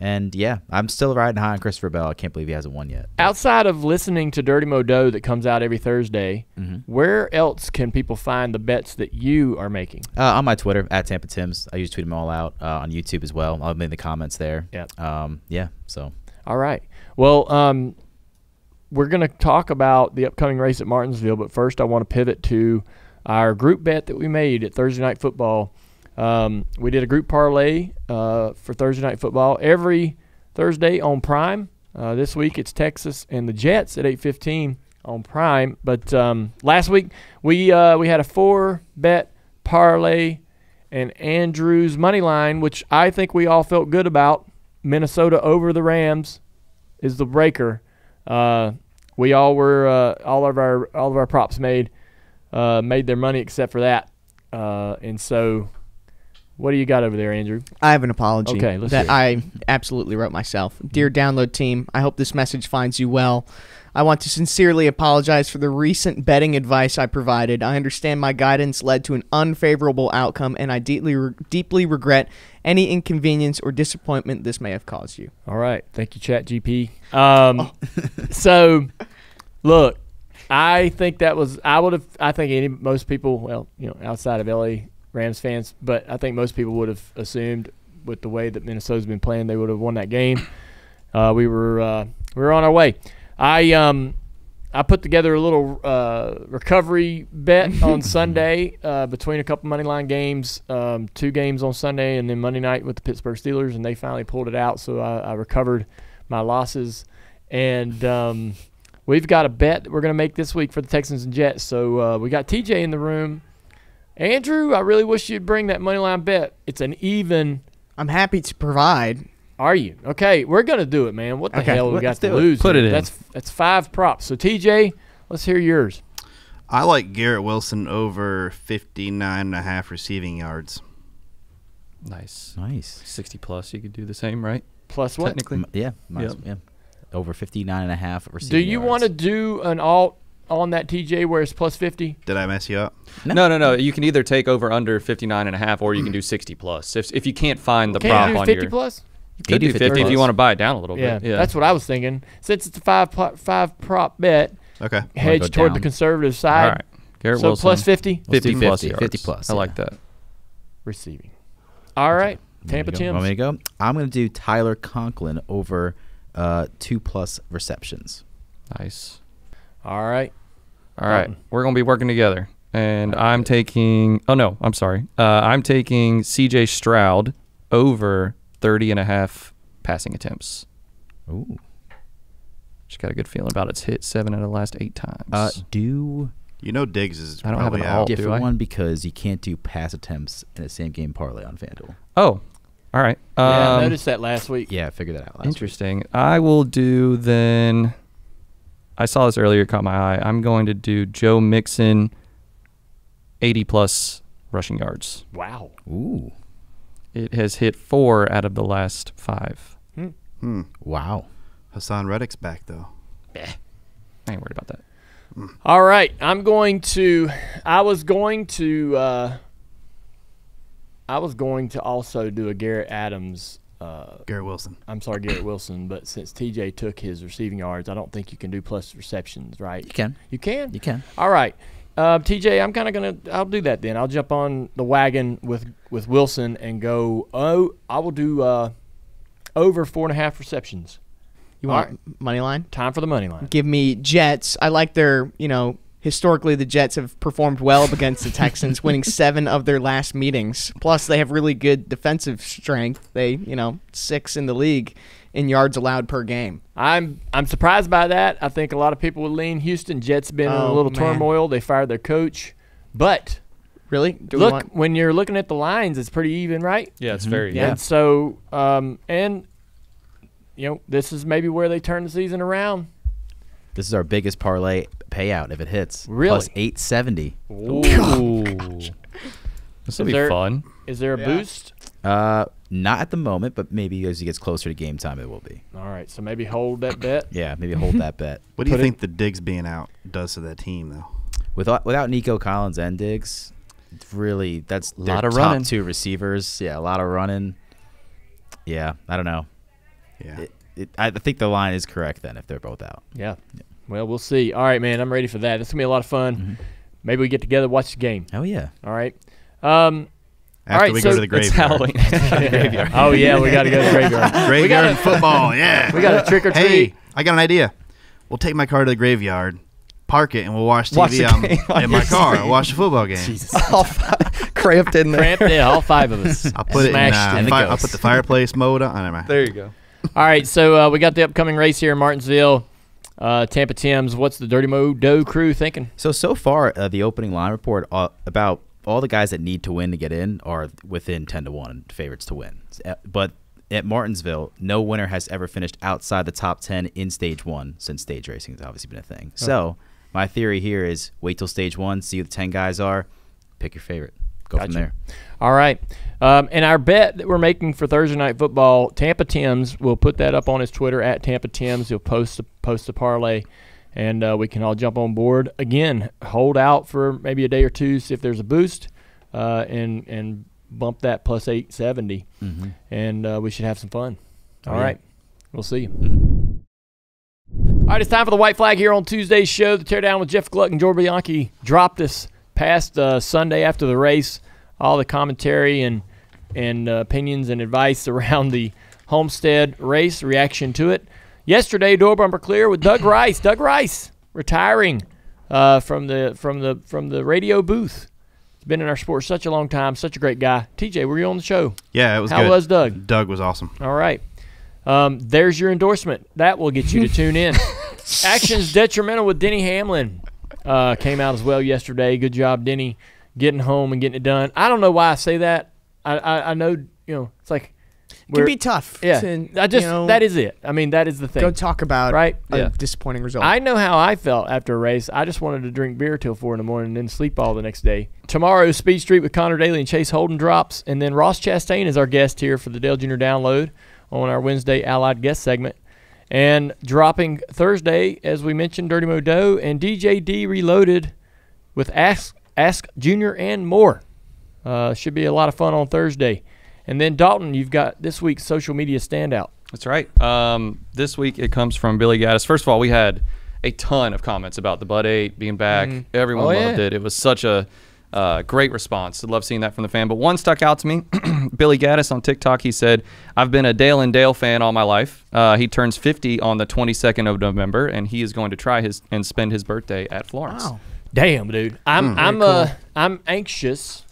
And yeah, I'm still riding high on Christopher Bell. I can't believe he hasn't won yet. Outside of listening to Dirty Mo Doe that comes out every Thursday, where else can people find the bets that you are making? On my Twitter, at Tampa Tims. I usually tweet them all out. On YouTube as well. I'll make the comments there. Yep. Yeah, so. All right. Well, we're going to talk about the upcoming race at Martinsville, but first I want to pivot to our group bet that we made at Thursday Night Football. We did a group parlay for Thursday Night Football every Thursday on Prime. This week it's Texas and the Jets at 8:15 on Prime. But last week we had a 4-bet parlay and Andrew's money line, which I think we all felt good about. Minnesota over the Rams is the breaker. We all were all of our props made their money except for that. And so, what do you got over there, Andrew? I have an apology let's that hear it. I absolutely wrote myself. Dear Download Team, I hope this message finds you well. I want to sincerely apologize for the recent betting advice I provided. I understand my guidance led to an unfavorable outcome, and I deeply regret any inconvenience or disappointment this may have caused you. All right. Thank you, ChatGPT. So, look, I think most people, well, outside of LA Rams fans, but I think most people would have assumed with the way that Minnesota's been playing, they would have won that game. We were on our way. I put together a little recovery bet on Sunday between a couple money line games, 2 games on Sunday, and then Monday night with the Pittsburgh Steelers, and they finally pulled it out. So I recovered my losses, and we've got a bet that we're going to make this week for the Texans and Jets. So we got TJ in the room. Andrew, I really wish you'd bring that money line bet. It's an even. I'm happy to provide. Are you? Okay, we're going to do it, man. What the hell we got to lose? Put it in. That's 5 props. So, TJ, let's hear yours. I like Garrett Wilson over 59.5 receiving yards. Nice. 60 plus. You could do the same, right? Plus what? Technically. Yeah. Over 59.5 receiving Do you yards. want to do an alt on that, TJ, where it's plus 50? Did I mess you up? No. You can either take over under 59.5 or you can do 60 plus. If you can't find the Can prop you do on 50 your. plus? You could do 50 if you want to buy it down a little Yeah, bit. Yeah, that's what I was thinking. Since it's a five prop bet, Okay. hedge go toward the down. conservative side. All right. Garrett So Wilson. plus 50 Let's do 50 plus 50, yards. 50 plus, I like yeah. that. receiving. All right, Tampa Tim's. Want me to go? I'm going to do Tyler Conklin over 2+ receptions. Nice. All right. All right. We're going to be working together. And I'm taking – oh, no. I'm sorry. I'm taking C.J. Stroud over 30.5 passing attempts. Ooh. Just got a good feeling about it's hit 7 out of the last 8 times. You know Diggs is I don't have probably an alt. out. Do Different I? one because you can't do pass attempts in the same game parlay on FanDuel. Oh, all right. Yeah, I noticed that last week. Yeah, I figured that out last week. Interesting. I will do then – I saw this earlier, caught my eye. I'm going to do Joe Mixon 80-plus rushing yards. Wow. Ooh. It has hit 4 out of the last 5. Wow. Hassan Reddick's back, though. I ain't worried about that. All right, I was going to also do a Garrett Adams Garrett Wilson. I'm sorry, Garrett Wilson, but since TJ took his receiving yards, I don't think you can do plus receptions, right? You can. You can? You can. All right. TJ, I'm kind of going to – I'll do that then. I'll jump on the wagon with Wilson and go, I will do over 4.5 receptions. You want money line? Time for the money line. Give me Jets. I like their, historically the Jets have performed well against the Texans, winning 7 of their last meetings. Plus, they have really good defensive strength. They, 6th in the league in yards allowed per game. I'm surprised by that. I think a lot of people would lean Houston. Jets been in a little turmoil. They fired their coach. But really, when you're looking at the lines, it's pretty even, right? Yeah, it's very even. And so, this is maybe where they turn the season around. This is our biggest parlay payout if it hits. Really? Plus 870. Ooh. This will be fun. Is there a boost? Not at the moment, but maybe as he gets closer to game time, it will be. All right, so maybe hold that bet. Yeah, maybe hold that bet. What do you think the Diggs being out does to that team, though? Without Nico Collins and Diggs, really, that's a lot their of top running. 2 receivers. Yeah, a lot of running. Yeah, I don't know. Yeah. I think the line is correct then if they're both out. Yeah. Well, we'll see. All right, man, I'm ready for that. This is going to be a lot of fun. Mm-hmm. Maybe we get together, watch the game. Oh, yeah. All right. After we go to the graveyard. It's Halloween. Graveyard. Oh, yeah, we got to go to the graveyard. Graveyard football, yeah. We got a trick or treat. Hey, I got an idea. We'll take my car to the graveyard, park it, and we'll watch TV in my car. I'll watch the football game. Jesus. Cramped in there. Cramped in, all 5 of us. I'll put I'll put the fireplace mode on. Never mind. There you go. All right, so we got the upcoming race here in Martinsville. Tampa Tim's, what's the Dirty Mo Doe crew thinking? So far, the opening line report about all the guys that need to win to get in are within 10-1 favorites to win. But at Martinsville, no winner has ever finished outside the top 10 in Stage 1 since stage racing has obviously been a thing. So my theory here is wait till Stage 1, see who the 10 guys are, pick your favorite. Go from there. All right. And our bet that we're making for Thursday Night Football, Tampa Tim's, we'll put that up on his Twitter, at Tampa Tim's. He'll post the parlay, and we can all jump on board. Again, hold out for maybe a day or two, see if there's a boost, and bump that plus 870, and we should have some fun. All right. We'll see you. All right, it's time for the white flag here on Tuesday's show. The Teardown with Jeff Gluck and George Bianchi dropped this past Sunday after the race. All the commentary and opinions and advice around the Homestead race, reaction to it. Yesterday, door bumper clear with Doug Rice. Doug Rice retiring from the radio booth. He's been in our sport such a long time, such a great guy. TJ, were you on the show? Yeah, it was good. How was Doug? Doug was awesome. All right. There's your endorsement. That will get you to tune in. Actions Detrimental with Denny Hamlin came out as well yesterday. Good job, Denny, getting home and getting it done. I don't know why I say that. I know, it's like it can be tough. Yeah, to, that is it. I mean, that is the thing. Go talk about a disappointing result. I know how I felt after a race. I just wanted to drink beer till 4 in the morning and then sleep all the next day. Tomorrow, Speed Street with Connor Daly and Chase Holden drops, and then Ross Chastain is our guest here for the Dale Jr. Download on our Wednesday Allied Guest segment. And dropping Thursday, as we mentioned, Dirty Mo Doe and DJD Reloaded with Ask Junior and more. Should be a lot of fun on Thursday. And then, Dalton, you've got this week's social media standout. That's right. This week it comes from Billy Gaddis. First of all, we had a ton of comments about the Bud 8 being back. Everyone loved it. It was such a great response. I love seeing that from the fan. But one stuck out to me. Billy Gaddis on TikTok, he said, I've been a Dale and Dale fan all my life. He turns 50 on the 22nd of November, and he is going to try and spend his birthday at Florence. Wow. Damn, dude. I'm anxious.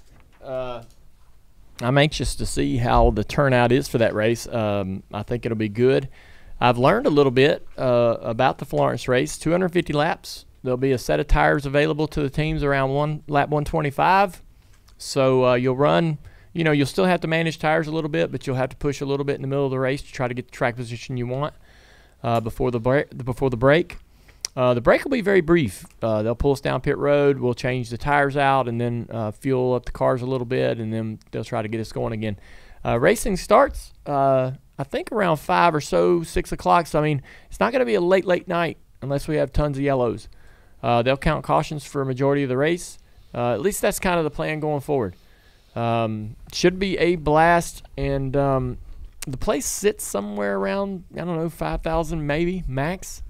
I'm anxious to see how the turnout is for that race. I think it'll be good. I've learned a little bit about the Florence race. 250 laps. There'll be a set of tires available to the teams around lap 125. So you'll run. You'll still have to manage tires a little bit, but you'll have to push a little bit in the middle of the race to try to get the track position you want before the break. The break will be very brief. They'll pull us down pit road. We'll change the tires out and then fuel up the cars a little bit, and then they'll try to get us going again. Racing starts, I think, around 5 or so, 6 o'clock. So, it's not going to be a late night unless we have tons of yellows. They'll count cautions for a majority of the race. At least that's kind of the plan going forward. Should be a blast, and the place sits somewhere around, I don't know, 5,000 maybe max,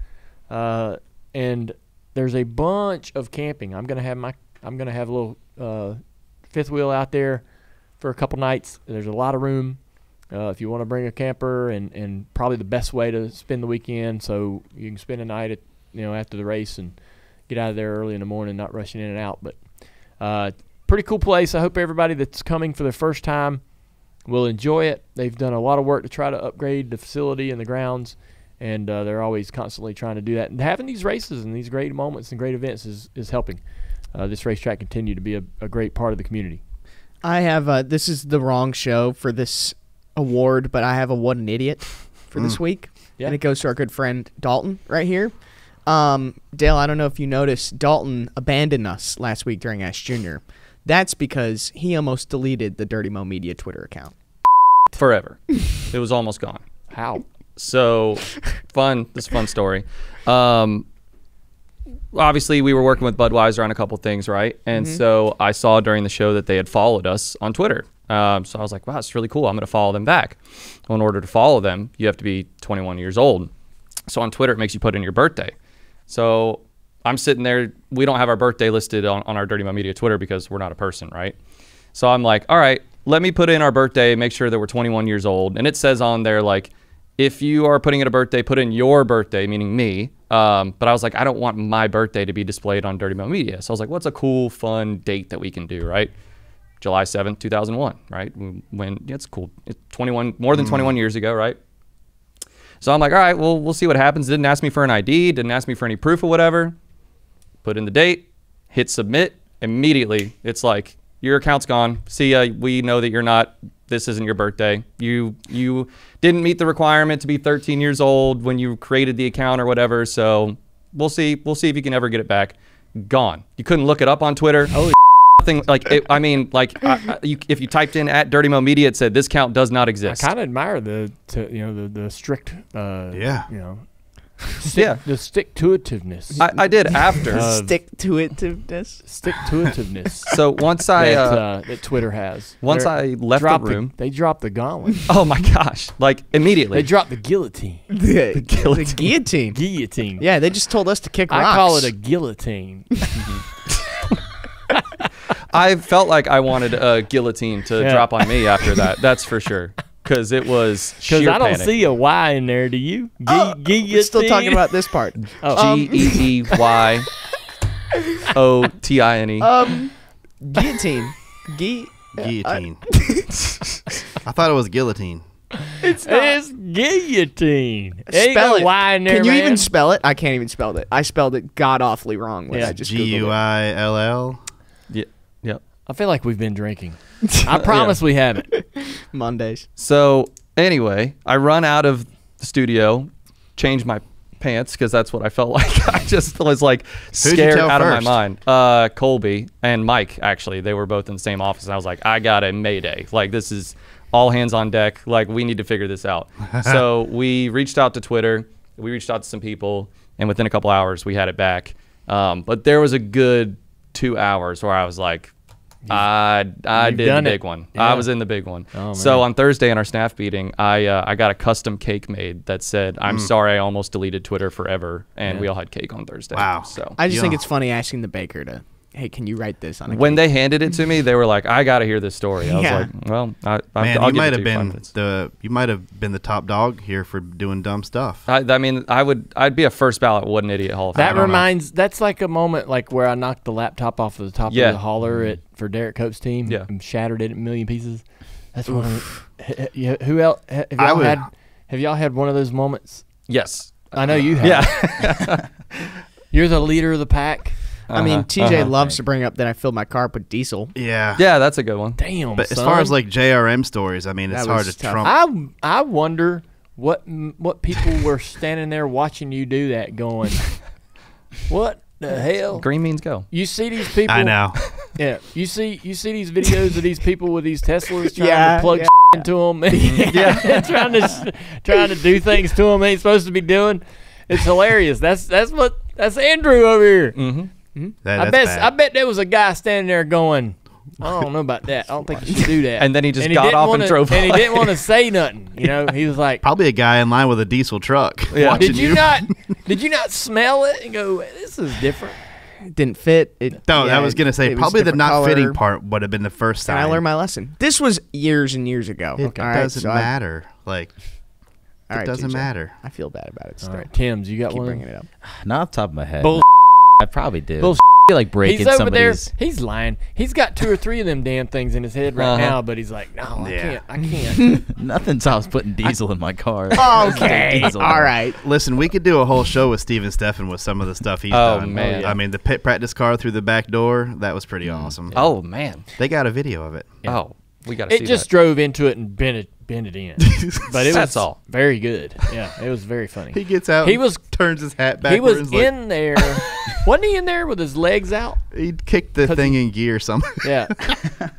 and there's a bunch of camping. I'm gonna have a little fifth wheel out there for a couple nights. There's a lot of room if you want to bring a camper, and probably the best way to spend the weekend, so you can spend a night at after the race and get out of there early in the morning, not rushing in and out. But pretty cool place. I hope everybody that's coming for their first time will enjoy it. They've done a lot of work to try to upgrade the facility and the grounds, and they're always constantly trying to do that. And having these races and these great moments and great events is helping this racetrack continue to be a great part of the community. I have this is the wrong show for this award, but I have a What an Idiot for this week, and it goes to our good friend Dalton right here. Dale, I don't know if you noticed, Dalton abandoned us last week during Ash Junior. That's because he almost deleted the Dirty Mo Media Twitter account. Forever. It was almost gone. How? So, this is a fun story. Obviously, we were working with Budweiser on a couple things, right? And so I saw during the show that they had followed us on Twitter. So I was like, wow, it's really cool. I'm going to follow them back. Well, in order to follow them, you have to be 21 years old. So on Twitter, it makes you put in your birthday. So I'm sitting there. We don't have our birthday listed on our Dirty Mo Media Twitter because we're not a person, right? So I'm like, all right, let me put in our birthday, make sure that we're 21 years old. And it says on there, like, if you are putting in a birthday, put in your birthday, meaning me. But I was like, I don't want my birthday to be displayed on Dirty Mo Media. So I was like, what's a cool, fun date that we can do, right? July 7th, 2001, right? It's cool. It's 21, more than 21 years ago, right? So I'm like, all right, well, we'll see what happens. Didn't ask me for an ID, didn't ask me for any proof or whatever. Put in the date, hit submit. Immediately, it's like, your account's gone. See ya, we know that this isn't your birthday. You didn't meet the requirement to be 13 years old when you created the account or whatever, so we'll see if you can ever get it back. Gone. You couldn't look it up on Twitter. Holy thing, if you typed in at Dirty Mo Media, it said this count does not exist. I kind of admire the strict the stick-to-itiveness. I did after Stick-to-itiveness. So once that Twitter has. Once I left the room, they dropped the gauntlet. Oh my gosh! Like immediately, they dropped the guillotine. The guillotine. Guillotine. Yeah, they just told us to kick rocks. I call it a guillotine. I felt like I wanted a guillotine to drop on me after that. That's for sure. Because it was sheer Because I don't panic. see a Y in there. Do you? Guillotine. We're still talking about this part. Geeyyotine. Guillotine. Guillotine. I thought it was guillotine. It's guillotine. Spell it. Y in there, Can you man. even spell it? I can't even spell it. I spelled it god awfully wrong when I just Googled it. Guill. Yep. I feel like we've been drinking. I promise we haven't. Mondays. So anyway, I run out of the studio, change my pants because that's what I felt like. I just was like scared out of my mind. Colby and Mike, actually, they were both in the same office, and I was like, I got a mayday. Like, this is all hands on deck. Like, we need to figure this out. So we reached out to Twitter. We reached out to some people, and within a couple hours, we had it back. But there was a good 2 hours where I was like, I did the big one. Yeah. I was in the big one. Oh, so on Thursday in our staff meeting, I got a custom cake made that said, I'm sorry I almost deleted Twitter forever. And we all had cake on Thursday. Wow. So I just think it's funny asking the baker to, hey, can you write this on a When cake? they handed it to me, they were like, I got to hear this story. I was like, well, I'll you might have been you might have been the top dog here for doing dumb stuff. I mean, I'd be a first ballot What an Idiot Hall of Fame. That's like a moment like where I knocked the laptop off of the top of the hauler for Derek Cope's team and shattered it in a million pieces. That's one of who else have y'all had one of those moments? Yes. I know you have. Yeah. You're the leader of the pack. I mean, TJ loves to bring up that I filled my car up with diesel. Yeah. Yeah, that's a good one. Damn, But as far as like JRM stories, I mean, it's hard to trump. I wonder what people were standing there watching you do that going, what the hell? Green means go. You see these people. I know. Yeah. You see these videos of these people with these Teslas trying to plug into them and trying to do things to them they ain't supposed to be doing. It's hilarious. That's Andrew over here. Mm-hmm. I bet there was a guy standing there going, I don't know about that. I don't think you should do that. And then he just got off and drove And he away. didn't want to say nothing. You know, he was like, Probably a guy in line with a diesel truck. Yeah. watching Did you not smell it and go, this is different? It didn't fit. No, I was gonna say it was probably the different not color. fitting part would have been the first time. And I learned my lesson. This was years and years ago. It All right, doesn't so matter. Like all it right, doesn't TJ. matter. I feel bad about it All still. right, Tim's, you got Keep one? bringing it up. Not off the top of my head. Bull- I probably do. Bull- I feel like breaking He's over there. somebody's. He's lying. He's got 2 or 3 of them damn things in his head right now, but he's like, no, Yeah. I can't. Nothing stops putting diesel in my car. Okay. Diesel. All right. Listen, we could do a whole show with Steven Steffen with some of the stuff he's Oh, done. man. I mean, the pit practice car through the back door, that was pretty awesome. Oh, man. They got a video of it. Oh, we got to see It just that. drove into it and bent it in. But it That's was all. very good. Yeah, it was very funny. He gets out, He was- turns his hat He backwards. was like, in there. Wasn't he in there with his legs out? he kicked the thing in gear somewhere. Yeah.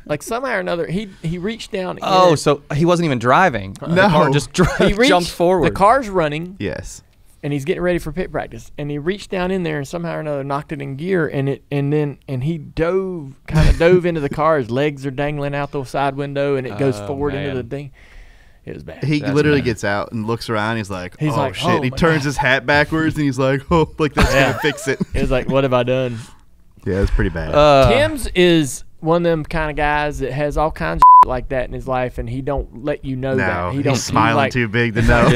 Like somehow or another, he reached down. to get Oh, it. so he wasn't even driving. The No. car just He reached, jumped forward. The car's running, Yes. and he's getting ready for pit practice. And he reached down in there and somehow or another knocked it in gear. And he kind of dove into the car. His legs are dangling out the side window, and it goes Oh, forward into man. the thing. It was bad. He That's literally bad. gets out and looks around. He's like, He's oh, like, shit. oh, he my turns God. his hat backwards, and he's like, oh, like that's Yeah. going to fix it. It was like, what have I done? Yeah, it's pretty bad. Tim's is one of them kind of guys that has all kinds of like that in his life, and he don't let you know that. no, He don't he's smiling like, too big to know.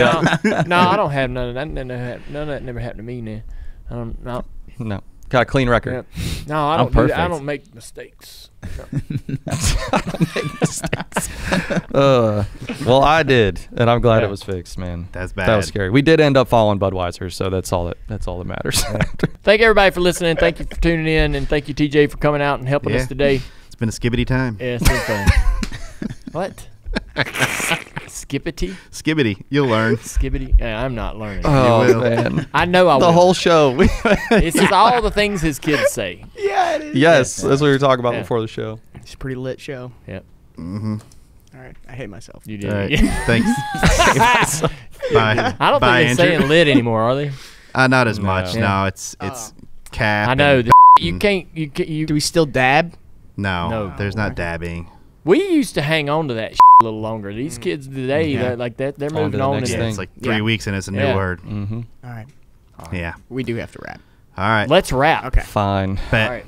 No, I don't have none of that. None of that never happened to me. Now, no, No. Got a clean record. yeah. No, I don't do that. I perfect. don't make mistakes. Well, I did, and I'm glad Yeah. it was fixed, man. That's bad. That was scary. We did end up following Budweiser, so that's all that matters. Thank everybody for listening. Thank you for tuning in, and thank you TJ for coming out and helping Yeah. us today. It's been a skibbity time. Yeah, it's been fun. What? Skippity? Skibbity. You'll learn. Skibbity? Yeah, I'm not learning. Oh will. man, I know I will. the whole show. It's just all the things his kids say. Yeah, it is. Yes, that's what we were talking about Yeah. before the show. It's a pretty lit show. Yep, Mm-hmm. All right. I hate myself. you did. All right. Thanks. Bye. I don't Bye, think they're Andrew. saying lit anymore, are they? Not as much. Yeah. No, it's cap. I know. and- You can't. You. Do we still dab? No, No. there's not dabbing. We used to hang on to that a little longer. These kids today, Yeah. they're like that. They're On to moving the on next to thing. It's like 3 Yeah. weeks and it's a new Yeah. word. Mm-hmm. All right. Yeah. We do have to wrap. All right. Let's wrap. Okay. Fine. Bet. All right.